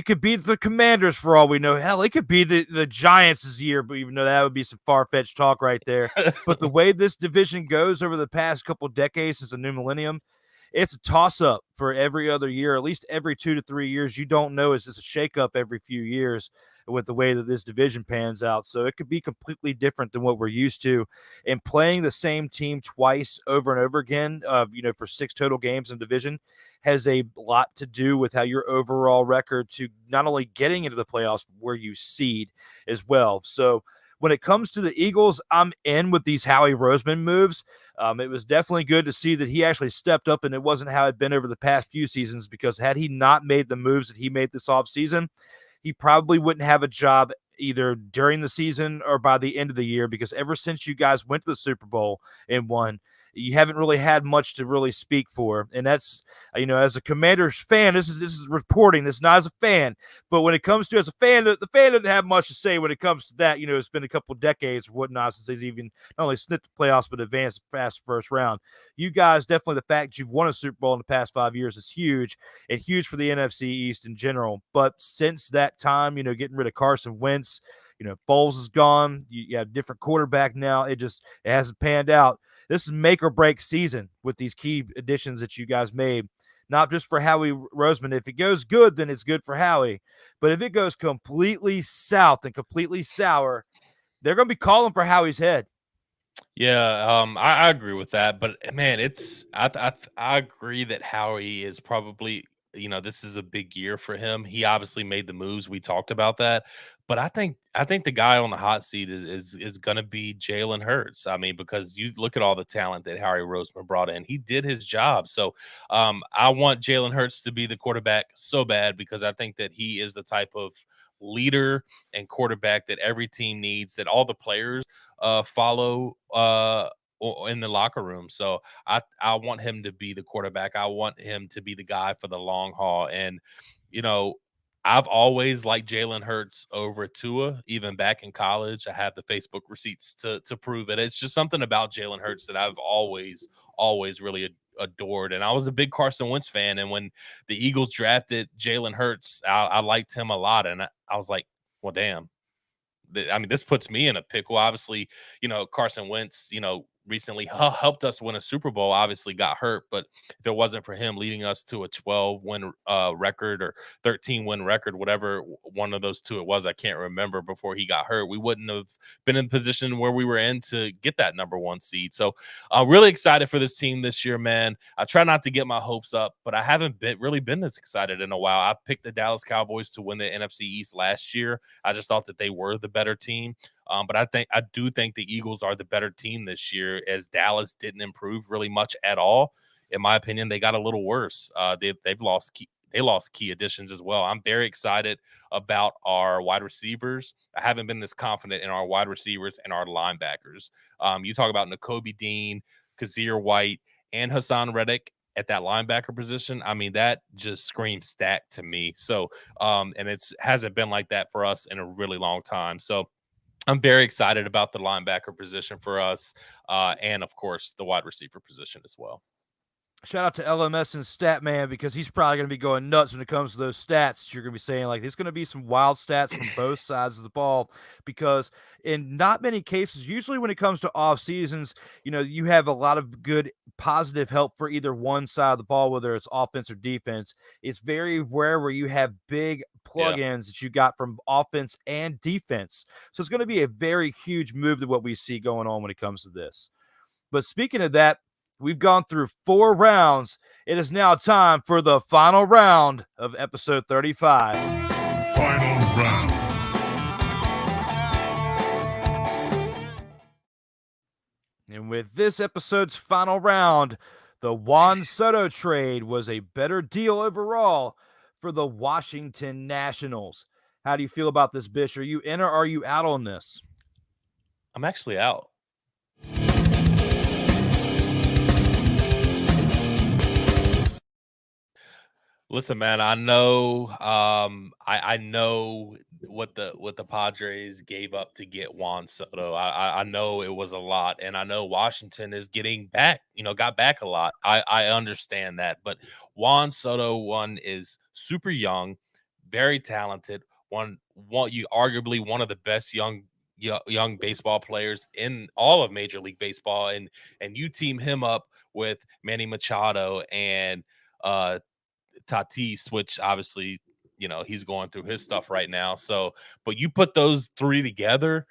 could be the Commanders for all we know. Hell, it could be the Giants this year, but even though that would be some far-fetched talk right there. But the way this division goes over the past couple decades since the new millennium, it's a toss-up for every other year, at least every 2 to 3 years. You don't know. It's just a shake-up every few years with the way that this division pans out. So it could be completely different than what we're used to. And playing the same team twice over and over again, for 6 total games in division has a lot to do with how your overall record to not only getting into the playoffs, but where you seed as well. So when it comes to the Eagles, I'm in with these Howie Roseman moves. It was definitely good to see that he actually stepped up, and it wasn't how it'd been over the past few seasons, because had he not made the moves that he made this offseason, he probably wouldn't have a job either during the season or by the end of the year, because ever since you guys went to the Super Bowl and won, you haven't really had much to really speak for. And that's, as a Commanders fan, this is reporting. This is not as a fan. But when it comes to as a fan, the fan doesn't have much to say when it comes to that. It's been a couple of decades or whatnot since they've even not only sniffed the playoffs, but advanced past first round. You guys, definitely the fact that you've won a Super Bowl in the past 5 years is huge, and huge for the NFC East in general. But since that time, getting rid of Carson Wentz, Foles is gone. You have a different quarterback now. It hasn't panned out. This is make or break season with these key additions that you guys made, not just for Howie Roseman. If it goes good, then it's good for Howie. But if it goes completely south and completely sour, they're going to be calling for Howie's head. Yeah, I agree with that. But man, I agree that Howie is probably this is a big year for him. He obviously made the moves. We talked about that. But I think the guy on the hot seat is going to be Jalen Hurts. I mean, because you look at all the talent that Howie Roseman brought in. He did his job. So I want Jalen Hurts to be the quarterback so bad, because I think that he is the type of leader and quarterback that every team needs, that all the players follow in the locker room. So I want him to be the quarterback. I want him to be the guy for the long haul. And, I've always liked Jalen Hurts over Tua, even back in college. I have the Facebook receipts to prove it. It's just something about Jalen Hurts that I've always really adored. And I was a big Carson Wentz fan. And when the Eagles drafted Jalen Hurts, I liked him a lot. And I was like, well, damn. I mean, this puts me in a pickle. Obviously, Carson Wentz, recently helped us win a Super Bowl, obviously got hurt. But if it wasn't for him leading us to a 12-win record or 13-win record, whatever one of those two it was, I can't remember, before he got hurt, we wouldn't have been in the position where we were in to get that #1 seed. So really excited for this team this year, man. I try not to get my hopes up, but I haven't really been this excited in a while. I picked the Dallas Cowboys to win the NFC East last year. I just thought that they were the better team. But I do think the Eagles are the better team this year, as Dallas didn't improve really much at all. In my opinion, they got a little worse. They've lost key additions as well. I'm very excited about our wide receivers. I haven't been this confident in our wide receivers and our linebackers. You talk about Nakobe Dean, Kazir White, and Hassan Reddick at that linebacker position. I mean, that just screams stacked to me. So, and it hasn't been like that for us in a really long time. So I'm very excited about the linebacker position for us, and, of course, the wide receiver position as well. Shout out to LMS and Statman, because he's probably going to be going nuts when it comes to those stats. You're going to be saying, like, there's going to be some wild stats from both sides of the ball, because in not many cases, usually when it comes to off seasons, you have a lot of good positive help for either one side of the ball, whether it's offense or defense. It's very rare where you have big plugins that you got from offense and defense. So it's going to be a very huge move to what we see going on when it comes to this. But speaking of that, we've gone through 4 rounds. It is now time for the final round of episode 35. Final round. And with this episode's final round, the Juan Soto trade was a better deal overall for the Washington Nationals. How do you feel about this, Bish? Are you in or are you out on this? I'm actually out. Listen, man, I know I know what the Padres gave up to get Juan Soto. I know it was a lot, and I know Washington is getting back, got back a lot. I understand that, but Juan Soto, one, is super young, very talented, arguably one of the best young baseball players in all of Major League Baseball, and you team him up with Manny Machado and Tatis, which obviously, he's going through his stuff right now. So, but you put those 3 together,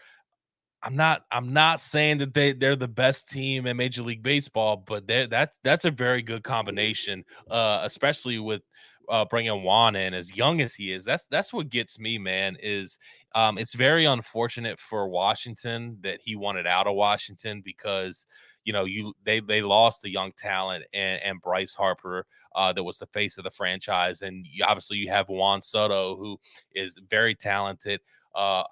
I'm not saying that they're the best team in Major League Baseball, but that's a very good combination, especially with bringing Juan in as young as he is. That's what gets me, man, is it's very unfortunate for Washington that he wanted out of Washington, because they lost a young talent and Bryce Harper that was the face of the franchise, and obviously you have Juan Soto, who is very talented,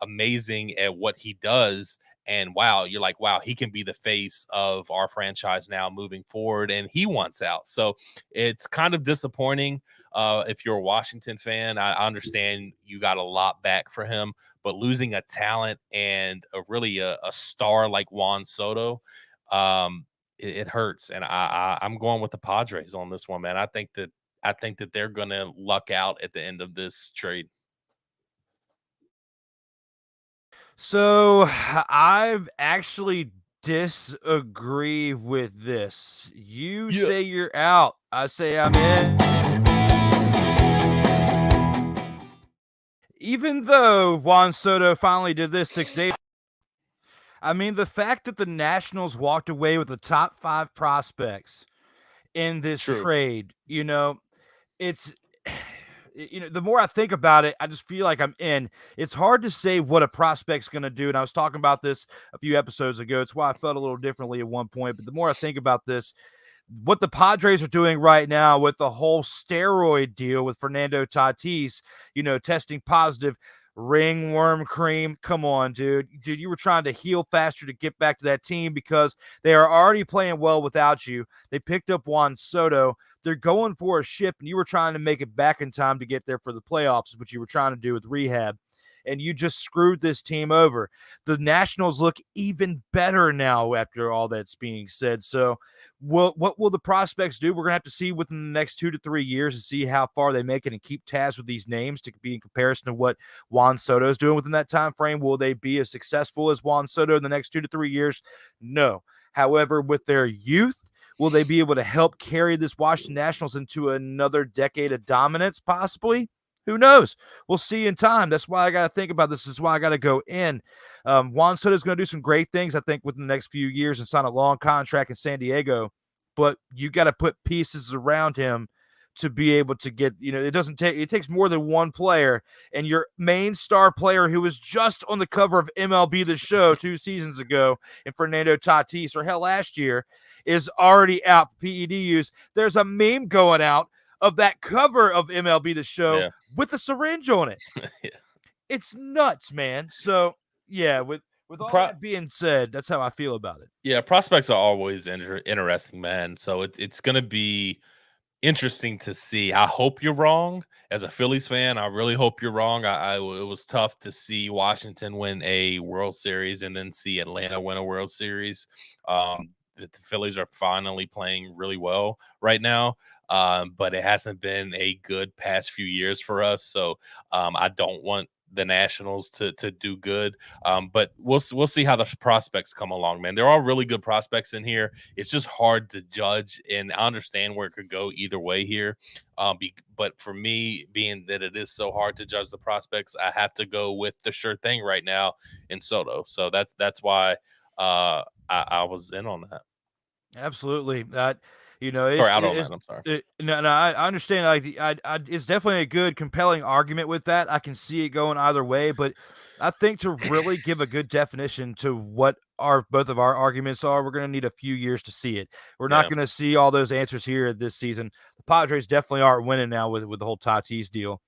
amazing at what he does, and you're like, wow, he can be the face of our franchise now moving forward, and he wants out. So it's kind of disappointing. If you're a Washington fan, I understand you got a lot back for him, but losing a talent and a star like Juan Soto, it hurts. And I'm going with the Padres on this one, man. I think that they're going to luck out at the end of this trade. So I actually disagree with this. You say you're out. I say I'm in. Even though Juan Soto finally did this 6 days, I mean, the fact that the Nationals walked away with the top 5 prospects in this trade, it's the more I think about it, I just feel like I'm in. It's hard to say what a prospect's going to do. And I was talking about this a few episodes ago. It's why I felt a little differently at one point. But the more I think about this, what the Padres are doing right now with the whole steroid deal with Fernando Tatis, testing positive, ringworm cream. Come on, dude. You were trying to heal faster to get back to that team because they are already playing well without you. They picked up Juan Soto. They're going for a ship, and you were trying to make it back in time to get there for the playoffs, is what you were trying to do with rehab. And you just screwed this team over. The Nationals look even better now after all that's being said. So what will the prospects do? We're going to have to see within the next 2 to 3 years to see how far they make it and keep tabs with these names to be in comparison to what Juan Soto is doing within that time frame. Will they be as successful as Juan Soto in the next 2 to 3 years? No. However, with their youth, will they be able to help carry this Washington Nationals into another decade of dominance, possibly? Who knows? We'll see in time. That's why I got to think about this. This is why I got to go in. Juan Soto is going to do some great things, I think, within the next few years and sign a long contract in San Diego. But you got to put pieces around him to be able to get, it takes more than one player. And your main star player who was just on the cover of MLB The Show 2 seasons ago, and Fernando Tatis, or hell, last year, is already out for PED use. There's a meme going out of that cover of MLB The Show with a syringe on it. It's nuts, man. So, yeah, with all that being said, that's how I feel about it. Yeah, prospects are always interesting, man. So it's going to be interesting to see. I hope you're wrong. As a Phillies fan, I really hope you're wrong. It was tough to see Washington win a World Series and then see Atlanta win a World Series. The Phillies are finally playing really well right now, but it hasn't been a good past few years for us. So I don't want the Nationals to do good, but we'll see how the prospects come along, man. There are really good prospects in here. It's just hard to judge, and I understand where it could go either way here. But for me, being that it is so hard to judge the prospects, I have to go with the sure thing right now in Soto. So that's why I was in on that. Absolutely. I'm sorry. I understand. It's definitely a good, compelling argument with that. I can see it going either way, but I think to really give a good definition to what both of our arguments are, we're going to need a few years to see it. We're not going to see all those answers here this season. The Padres definitely aren't winning now with the whole Tatis deal.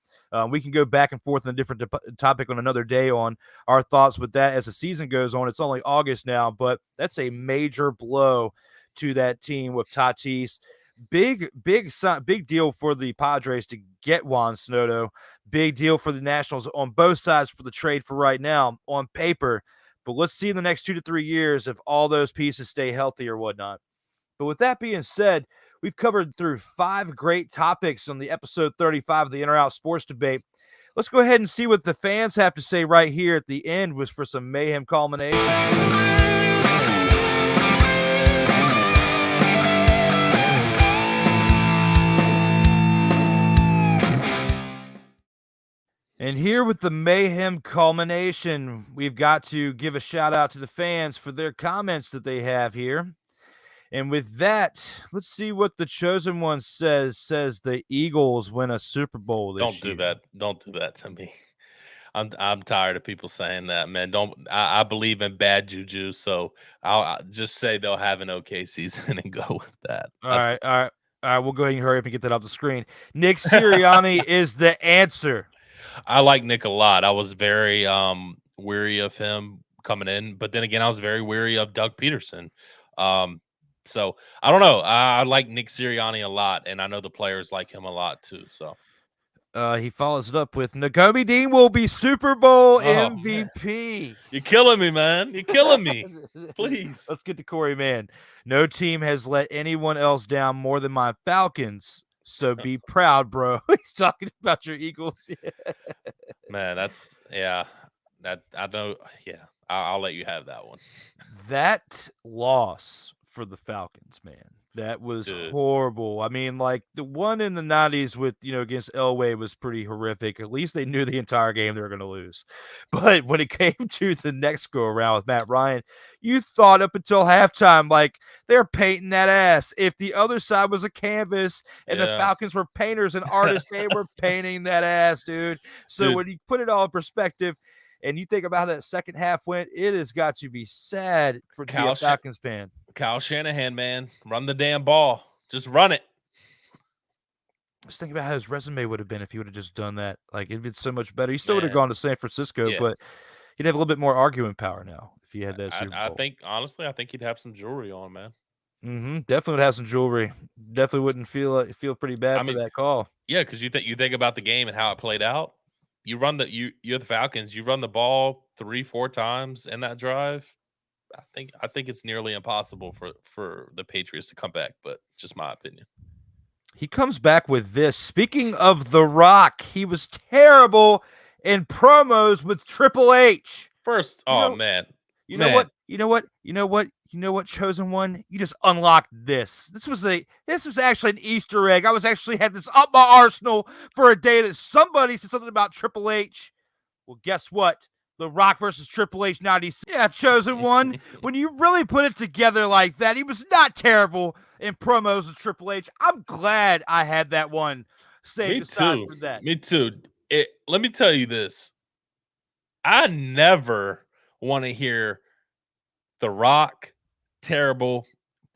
We can go back and forth on a different topic on another day on our thoughts with that as the season goes on. It's only August now, but that's a major blow to that team with Tatis. Big deal for the Padres to get Juan Soto. Big deal for the Nationals on both sides for the trade for right now on paper. But let's see in the next 2 to 3 years if all those pieces stay healthy or whatnot. But with that being said, we've covered through 5 great topics on the episode 35 of the In or Out Sports Debate. Let's go ahead and see what the fans have to say right here at the end was for some mayhem culmination. And here with the mayhem culmination, we've got to give a shout out to the fans for their comments that they have here. And with that, let's see what the chosen one says. Says the Eagles win a Super Bowl this year. Don't do that. Don't do that to me. I'm tired of people saying that, man. I believe in bad juju, so I'll just say they'll have an okay season and go with that. All right. We'll go ahead and hurry up and get that off the screen. Nick Sirianni is the answer. I like Nick a lot. I was very weary of him coming in, but then again, I was very weary of Doug Pederson. So I don't know. I like Nick Sirianni a lot, and I know the players like him a lot too. So he follows it up with Nakobe Dean will be Super Bowl MVP. Man. You're killing me, man. You're killing me. Please. Let's get to Corey Mann. No team has let anyone else down more than my Falcons. So be proud, bro. He's talking about your Eagles. Man, that's that I know. Yeah, I'll let you have that one. That loss for the Falcons, man. That was horrible. I mean, like the one in the 90s with, against Elway was pretty horrific. At least they knew the entire game they were going to lose. But when it came to the next go around with Matt Ryan, you thought up until halftime, like they're painting that ass. If the other side was a canvas and the Falcons were painters and artists, they were painting that ass, dude. So when you put it all in perspective, and you think about how that second half went, it has got to be sad for the Falcons fan. Kyle Shanahan, man, run the damn ball. Just run it. Just think about how his resume would have been if he would have just done that. Like, it'd been so much better. He still would have gone to San Francisco, but he'd have a little bit more arguing power now if he had that Super Bowl. I think he'd have some jewelry on, man. Definitely would have some jewelry. Definitely wouldn't feel pretty bad for that call. Yeah, because you think about the game and how it played out. You're the Falcons. You run the ball 3-4 times in that drive. I think it's nearly impossible for the Patriots to come back, but just my opinion. He comes back with this. Speaking of The Rock, he was terrible in promos with Triple H. Man. You know what, Chosen One? You just unlocked this. This was actually an Easter egg. I had this up my arsenal for a day that somebody said something about Triple H. Well, guess what? The Rock versus Triple H 96. Yeah, Chosen One. When you really put it together like that, he was not terrible in promos with Triple H. I'm glad I had that one saved aside for that. Me too. Let me tell you this. I never want to hear The Rock terrible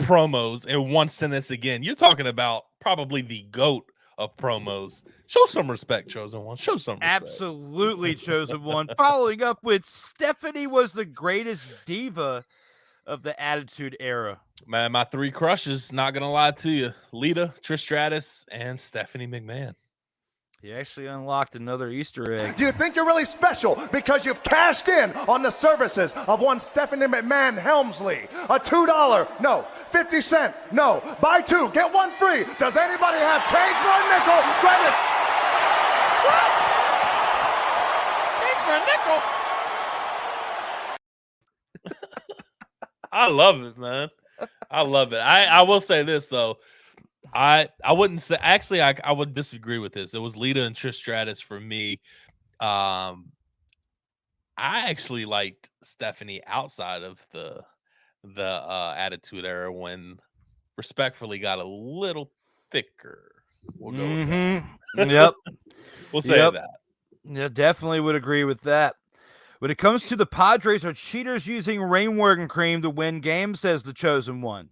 promos in one sentence again. You're talking about probably the GOAT of promos. Show some respect, Chosen One. Show some respect. Absolutely, Chosen One. Following up with Stephanie was the greatest diva of the Attitude Era. Man, my three crushes, not going to lie to you. Lita, Trish Stratus, and Stephanie McMahon. He actually unlocked another Easter egg. Do you think you're really special because you've cashed in on the services of one Stephanie McMahon Helmsley? A $2, no. 50 cent, no. Buy two, get one free. Does anybody have change for a nickel? Grab it. What? Change for a nickel? I love it, man. I love it. I will say this, though. I wouldn't say, actually, I would disagree with this. It was Lita and Trish Stratus for me. I actually liked Stephanie outside of the Attitude Era when respectfully got a little thicker. We'll go with that. Yep. We'll say that. Yeah, definitely would agree with that. When it comes to the Padres are cheaters using rainwater cream to win games, says the Chosen One.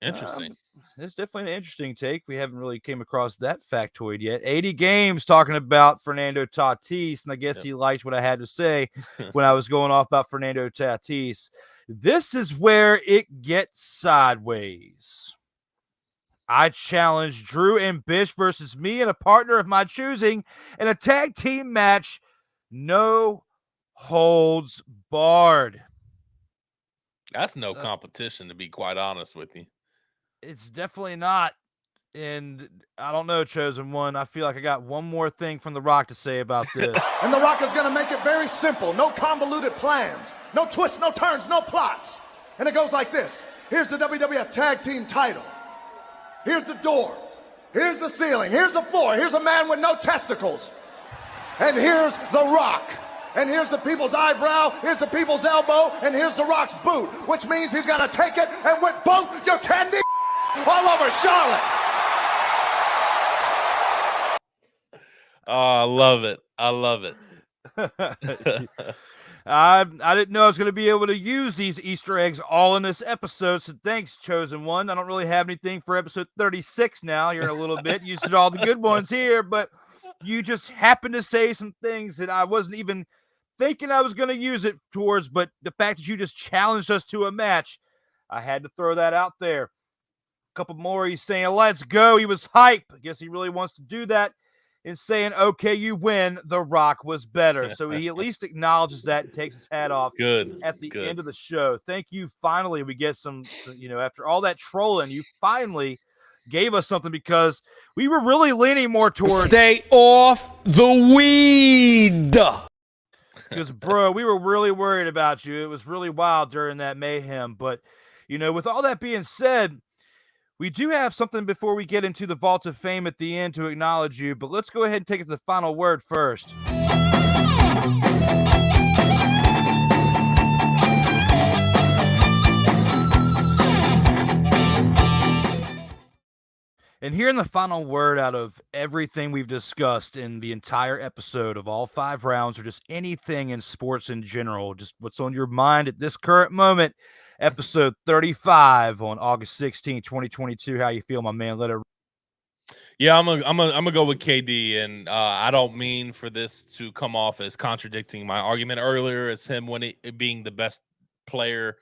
Interesting. It's definitely an interesting take. We haven't really came across that factoid yet. 80 games talking about Fernando Tatis, and I guess he liked what I had to say when I was going off about Fernando Tatis. This is where it gets sideways. I challenge Drew and Bish versus me and a partner of my choosing in a tag team match. No holds barred. That's no competition, to be quite honest with you. It's definitely not. And I don't know, Chosen One. I feel like I got one more thing from The Rock to say about this. And The Rock is going to make it very simple. No convoluted plans. No twists, no turns, no plots. And it goes like this. Here's the WWF Tag Team title. Here's the door. Here's the ceiling. Here's the floor. Here's a man with no testicles. And here's The Rock. And here's the people's eyebrow, here's the people's elbow, and here's The Rock's boot, which means he's got to take it and whip both your candy all over Charlotte. Oh, I love it. I love it. I didn't know I was going to be able to use these Easter eggs all in this episode, so thanks, Chosen One. I don't really have anything for episode 36 now. You're in a little bit. Used all the good ones here, but you just happened to say some things that I wasn't even thinking I was going to use it towards, but the fact that you just challenged us to a match, I had to throw that out there. A couple more, he's saying, let's go. He was hype. I guess he really wants to do that in saying, okay, you win. The Rock was better. So he at least acknowledges that and takes his hat off at the end of the show. Thank you. Finally, we get some, after all that trolling, you finally gave us something because we were really leaning more towards stay off the weed. Because, bro, we were really worried about you. It was really wild during that mayhem. But, with all that being said, We do have something before we get into the Vault of Fame at the end to acknowledge you, but let's go ahead and take it to the final word first. And hearing the final word out of everything we've discussed in the entire episode of all 5 rounds, or just anything in sports in general, just what's on your mind at this current moment, episode 35 on August 16, 2022. How you feel, my man? Let it. Yeah, I'm gonna go with KD, and I don't mean for this to come off as contradicting my argument earlier as him it being the best player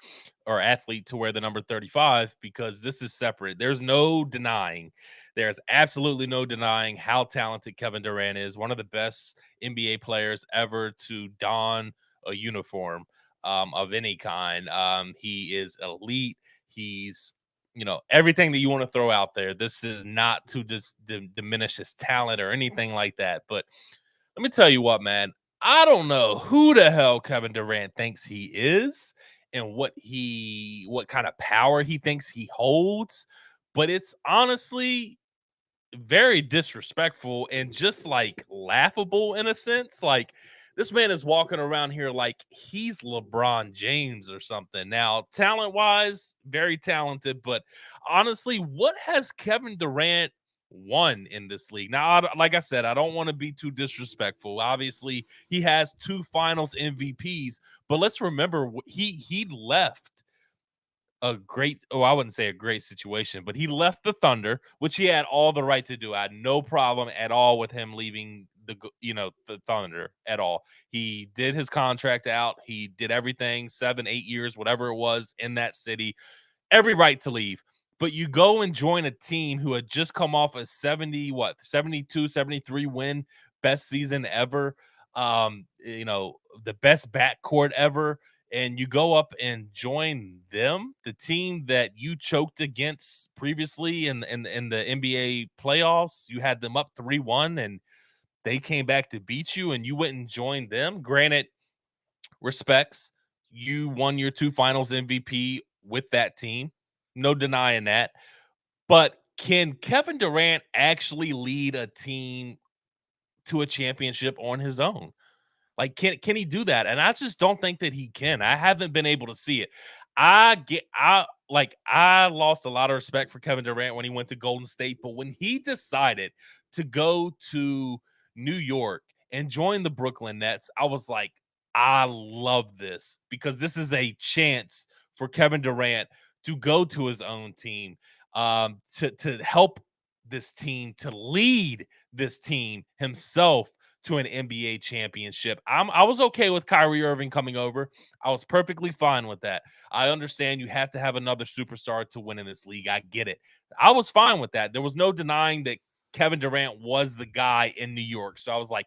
or athlete to wear the number 35, because this is separate. There's absolutely no denying how talented Kevin Durant is. One of the best NBA players ever to don a uniform of any kind. He is elite. He's everything that you want to throw out there. This is not to just diminish his talent or anything like that. But let me tell you what, man, I don't know who the hell Kevin Durant thinks he is and what kind of power he thinks he holds. But it's honestly very disrespectful and just like laughable in a sense. Like, this man is walking around here like he's LeBron James or something. Now, talent-wise, very talented, but honestly, what has Kevin Durant won in this league? Now, like I said, I don't want to be too disrespectful. Obviously, he has 2 finals MVPs, but let's remember he left I wouldn't say a great situation, but he left the Thunder, which he had all the right to do. I had no problem at all with him leaving the Thunder at all. He did his contract out. He did everything, 7-8 years, whatever it was, in that city. Every right to leave. But you go and join a team who had just come off a 72, 73 win, best season ever. The best backcourt ever. And you go up and join them, the team that you choked against previously in the NBA playoffs. You had them up 3-1, and they came back to beat you, and you went and joined them. Granted, respects, you won your 2 finals MVP with that team. No denying that. But can Kevin Durant actually lead a team to a championship on his own? Like, can he do that? And I just don't think that he can. I haven't been able to see it. I lost a lot of respect for Kevin Durant when he went to Golden State, but when he decided to go to New York and join the Brooklyn Nets, I was like, I love this, because this is a chance for Kevin Durant to go to his own team, to help this team, to lead this team himself to an NBA championship. I was okay with Kyrie Irving coming over. I was perfectly fine with that. I understand you have to have another superstar to win in this league. I get it. I was fine with that. There was no denying that Kevin Durant was the guy in New York. So I was like,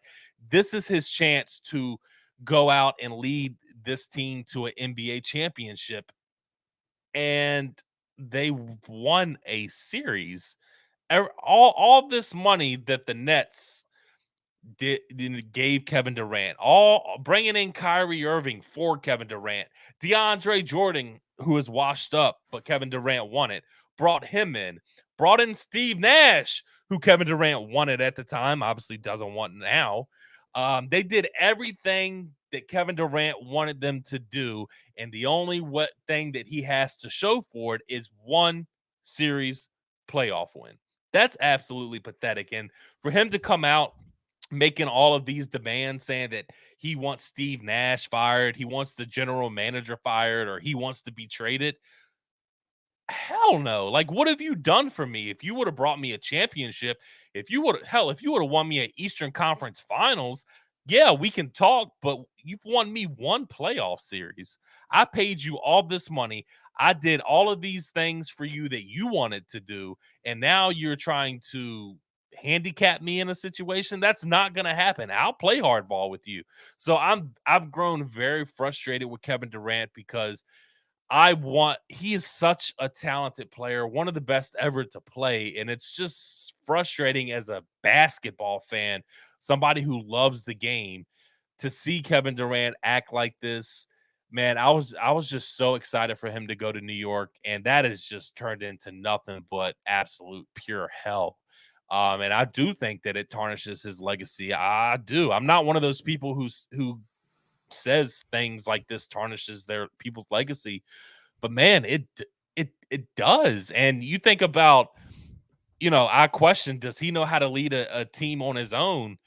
this is his chance to go out and lead this team to an NBA championship. And they won a series. All this money that the Nets gave Kevin Durant, all bringing in Kyrie Irving for Kevin Durant, DeAndre Jordan, who is washed up, but Kevin Durant wanted, brought him in, brought in Steve Nash, who Kevin Durant wanted at the time, obviously doesn't want now. They did everything that Kevin Durant wanted them to do, and the only thing that he has to show for it is 1 series playoff win. That's absolutely pathetic. And for him to come out making all of these demands, saying that he wants Steve Nash fired, he wants the general manager fired, or he wants to be traded. Hell no. Like, what have you done for me? If you would have brought me a championship, if you would have won me an Eastern Conference Finals, yeah, we can talk, but you've won me 1 playoff series. I paid you all this money. I did all of these things for you that you wanted to do, and now you're trying to handicap me in a situation. That's not going to happen. I'll play hardball with you. So I've grown very frustrated with Kevin Durant, because he is such a talented player, one of the best ever to play, and it's just frustrating as a basketball fan, somebody who loves the game, to see Kevin Durant act like this. Man, I was just so excited for him to go to New York, and that has just turned into nothing but absolute pure hell. And I do think that it tarnishes his legacy. I do. I'm not one of those people who says things like this tarnishes their people's legacy, but man, it does. And you think about, I question, does he know how to lead a team on his own?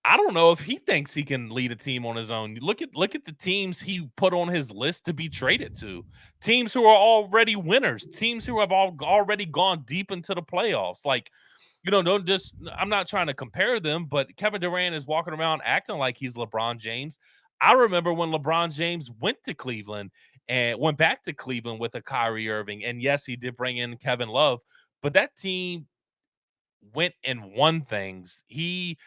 I don't know if he thinks he can lead a team on his own. Look at the teams he put on his list to be traded to. Teams who are already winners, teams who have already gone deep into the playoffs. Like, don't just, I'm not trying to compare them, but Kevin Durant is walking around acting like he's LeBron James. I remember when LeBron James went to Cleveland and went back to Cleveland with a Kyrie Irving. And yes, he did bring in Kevin Love, but that team went and won things. He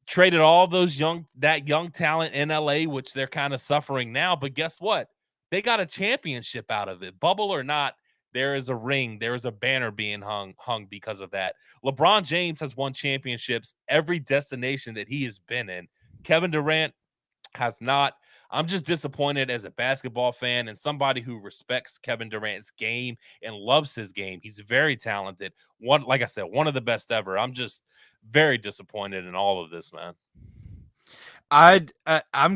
traded all those young talent in LA, which they're kind of suffering now. But guess what? They got a championship out of it. Bubble or not, there is a ring. There is a banner being hung because of that. LeBron James has won championships every destination that he has been in. Kevin Durant has not. I'm just disappointed as a basketball fan and somebody who respects Kevin Durant's game and loves his game. He's very talented. Like I said, one of the best ever. I'm just very disappointed in all of this, man. I'm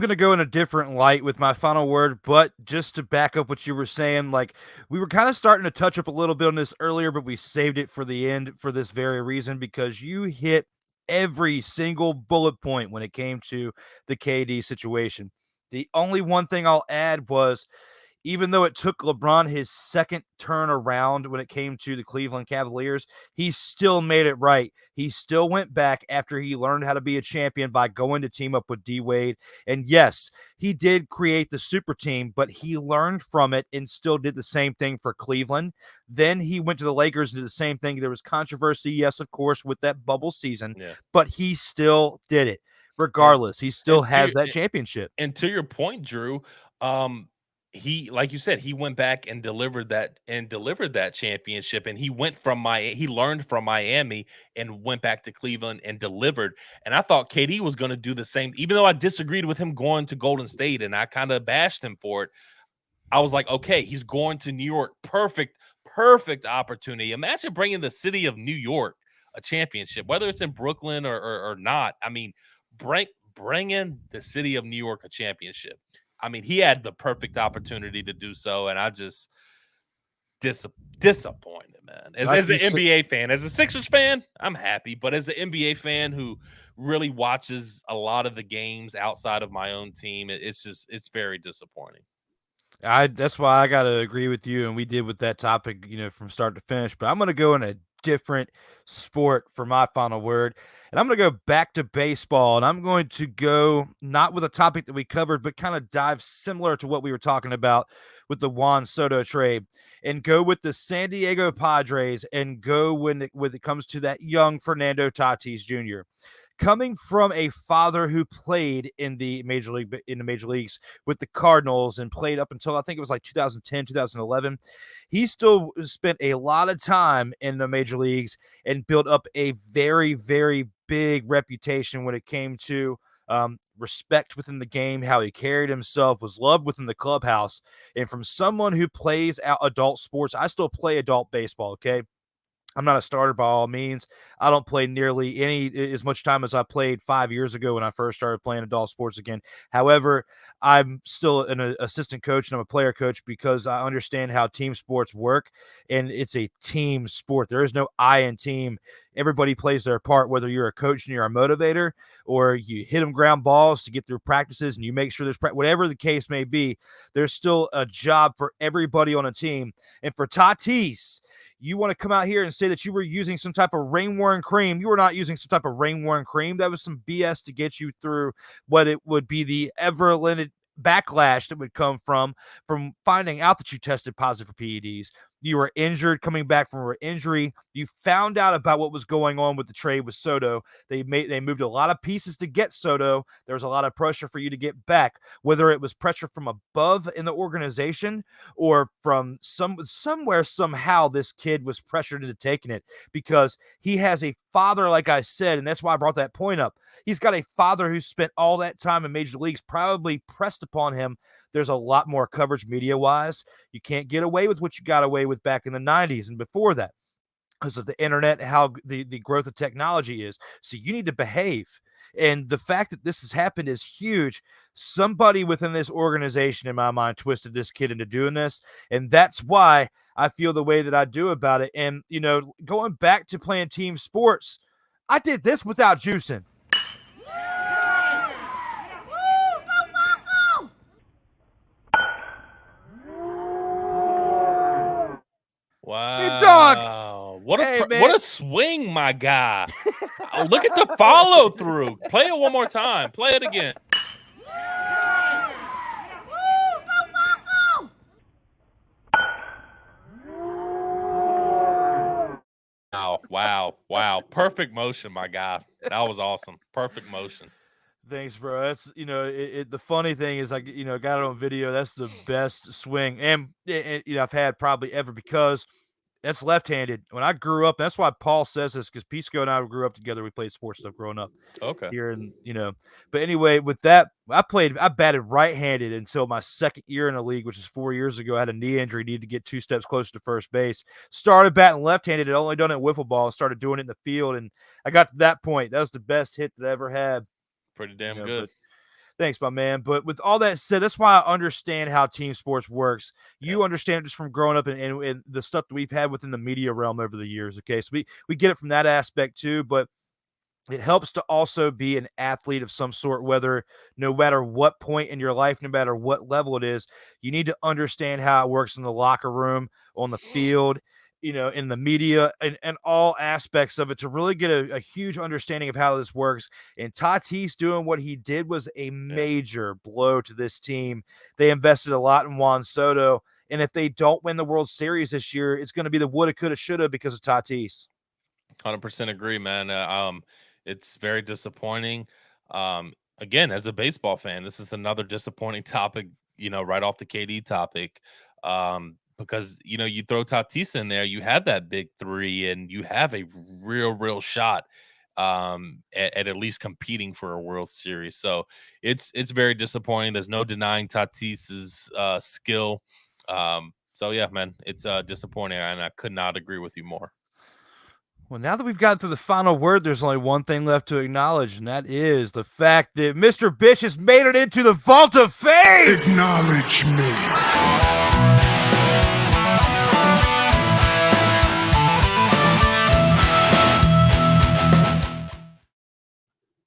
going to go in a different light with my final word, but just to back up what you were saying, like we were kind of starting to touch up a little bit on this earlier, but we saved it for the end for this very reason, because you hit every single bullet point when it came to the KD situation. The only one thing I'll add was, even though it took LeBron his second turn around when it came to the Cleveland Cavaliers, he still made it right. He still went back after he learned how to be a champion by going to team up with D Wade. And yes, he did create the super team, but he learned from it and still did the same thing for Cleveland. Then he went to the Lakers and did the same thing. There was controversy, yes, of course, with that bubble season, but he still did it. Regardless, he still has that championship. And to your point, Drew, he, like you said, he went back and delivered that championship, and he learned from Miami and went back to Cleveland and delivered. And I thought KD was going to do the same, even though I disagreed with him going to Golden State and I kind of bashed him for it. I was like, okay, he's going to New York. Perfect opportunity. Imagine bringing the city of New York a championship, whether it's in Brooklyn or not. I mean, bring in the city of New York a championship. I mean, he had the perfect opportunity to do so, and I just disappointed, man. As an NBA fan, as a Sixers fan, I'm happy, but as an NBA fan who really watches a lot of the games outside of my own team, it's very disappointing. That's why I got to agree with you, and we did with that topic, from start to finish. But I'm going to go in a different sport for my final word, and I'm going to go back to baseball, and I'm going to go not with a topic that we covered, but kind of dive similar to what we were talking about with the Juan Soto trade, and go with the San Diego Padres, and go when it comes to that young Fernando Tatis Jr. Coming from a father who played in the major leagues with the Cardinals and played up until I think it was like 2010, 2011, he still spent a lot of time in the major leagues and built up a very, very big reputation when it came to respect within the game, how he carried himself, was loved within the clubhouse. And from someone who plays out adult sports, I still play adult baseball, okay? I'm not a starter by all means. I don't play nearly as much time as I played 5 years ago when I first started playing adult sports again. However, I'm still an assistant coach and I'm a player coach because I understand how team sports work, and it's a team sport. There is no I in team. Everybody plays their part, whether you're a coach and you're a motivator, or you hit them ground balls to get through practices and you make sure there's whatever the case may be, there's still a job for everybody on a team. And for Tatis, you want to come out here and say that you were using some type of rain-worn cream. You were not using some type of rain-worn cream. That was some BS to get you through what it would be the ever-limited backlash that would come from finding out that you tested positive for PEDs. You were injured, coming back from an injury. You found out about what was going on with the trade with Soto. They moved a lot of pieces to get Soto. There was a lot of pressure for you to get back, whether it was pressure from above in the organization or from somewhere, somehow this kid was pressured into taking it, because he has a father, like I said, and that's why I brought that point up. He's got a father who spent all that time in major leagues, probably pressed upon him There's a lot more coverage media-wise. You can't get away with what you got away with back in the 90s and before that because of the internet and how the growth of technology is. So you need to behave. And the fact that this has happened is huge. Somebody within this organization, in my mind, twisted this kid into doing this. And that's why I feel the way that I do about it. And, going back to playing team sports, I did this without juicing. Wow. Hey, dog. What a swing, my guy. Look at the follow through. Play it one more time. Play it again. Wow. Perfect motion, my guy. That was awesome. Perfect motion. Thanks, bro. That's, the funny thing is, got it on video. That's the best swing. And, I've had probably ever because that's left-handed. When I grew up, that's why Paul says this, because Pisco and I grew up together. We played sports stuff growing up. Okay. Here and but anyway, with that, I batted right-handed until my second year in the league, which is 4 years ago. I had a knee injury, needed to get 2 steps closer to first base. Started batting left-handed, had only done it wiffle ball, and started doing it in the field. And I got to that point. That was the best hit that I ever had. Pretty damn good. Thanks, my man. But with all that said, that's why I understand how team sports works. You understand just from growing up and the stuff that we've had within the media realm over the years. Okay, so we get it from that aspect too, but it helps to also be an athlete of some sort, whether no matter what point in your life, no matter what level it is, you need to understand how it works in the locker room, on the field, in the media and all aspects of it to really get a huge understanding of how this works. And Tatis doing what he did was a major blow to this team. They invested a lot in Juan Soto. And if they don't win the World Series this year, it's going to be the woulda, coulda, shoulda because of Tatis. 100% agree, man. It's very disappointing. Again, as a baseball fan, this is another disappointing topic, right off the KD topic. Because, you throw Tatis in there, you have that big 3 and you have a real shot at least competing for a World Series. So it's very disappointing. There's no denying Tatis's skill. So yeah, man, it's disappointing, and I could not agree with you more. Well, now that we've gotten to the final word, there's only one thing left to acknowledge, and that is the fact that Mr. Bish has made it into the Vault of Fame. Acknowledge me.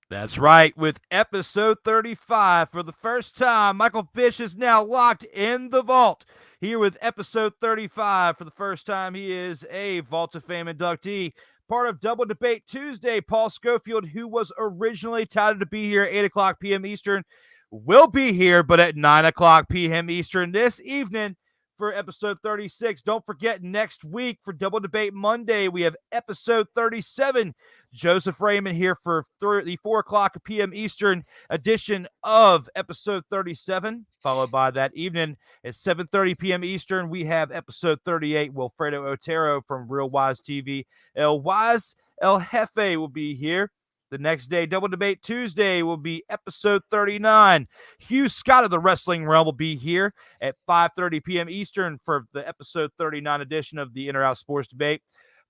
That's right. With episode 35, for the first time, Michael Bish is now locked in the vault. Here with episode 35, for the first time, he is a Vault of Fame inductee. Part of Double Debate Tuesday, Paul Schofield, who was originally touted to be here at 8 o'clock p.m. Eastern, will be here, but at 9 o'clock p.m. Eastern this evening for episode 36. Don't forget, next week for Double Debate Monday, we have episode 37. Joseph Raymond here for the 4 o'clock p.m. Eastern edition of episode 37, followed by that evening at 7:30 p.m. Eastern. We have episode 38. Wilfredo Otero from Real Wise TV. El Wise El Jefe will be here. The next day, Double Debate Tuesday, will be episode 39. Hugh Scott of the Wrestling Realm will be here at 5:30 p.m. Eastern for the episode 39 edition of the In or Out Sports Debate,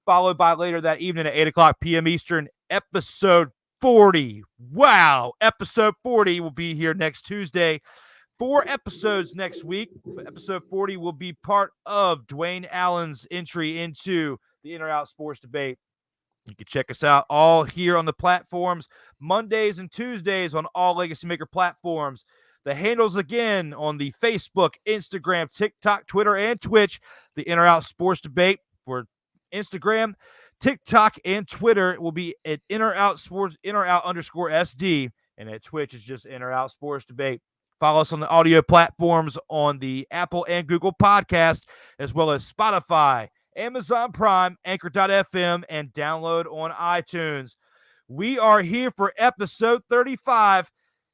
followed by later that evening at 8 o'clock p.m. Eastern, episode 40. Wow, episode 40 will be here next Tuesday. 4 episodes next week. Episode 40 will be part of Dwayne Allen's entry into the In or Out Sports Debate. You can check us out all here on the platforms, Mondays and Tuesdays on all LegacyMaker platforms. The handles again on the Facebook, Instagram, TikTok, Twitter, and Twitch. The In or Out Sports Debate for Instagram, TikTok, and Twitter will be at In or Out Sports, In or Out _SD, and at Twitch is just In or Out Sports Debate. Follow us on the audio platforms on the Apple and Google Podcast, as well as Spotify, Amazon Prime, Anchor.fm, and download on iTunes. We are here for episode 35,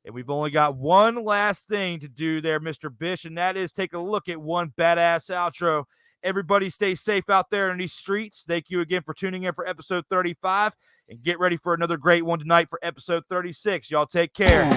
and we've only got one last thing to do there, Mr. Bish, and that is take a look at one badass outro. Everybody stay safe out there in these streets. Thank you again for tuning in for episode 35, and get ready for another great one tonight for episode 36. Y'all take care.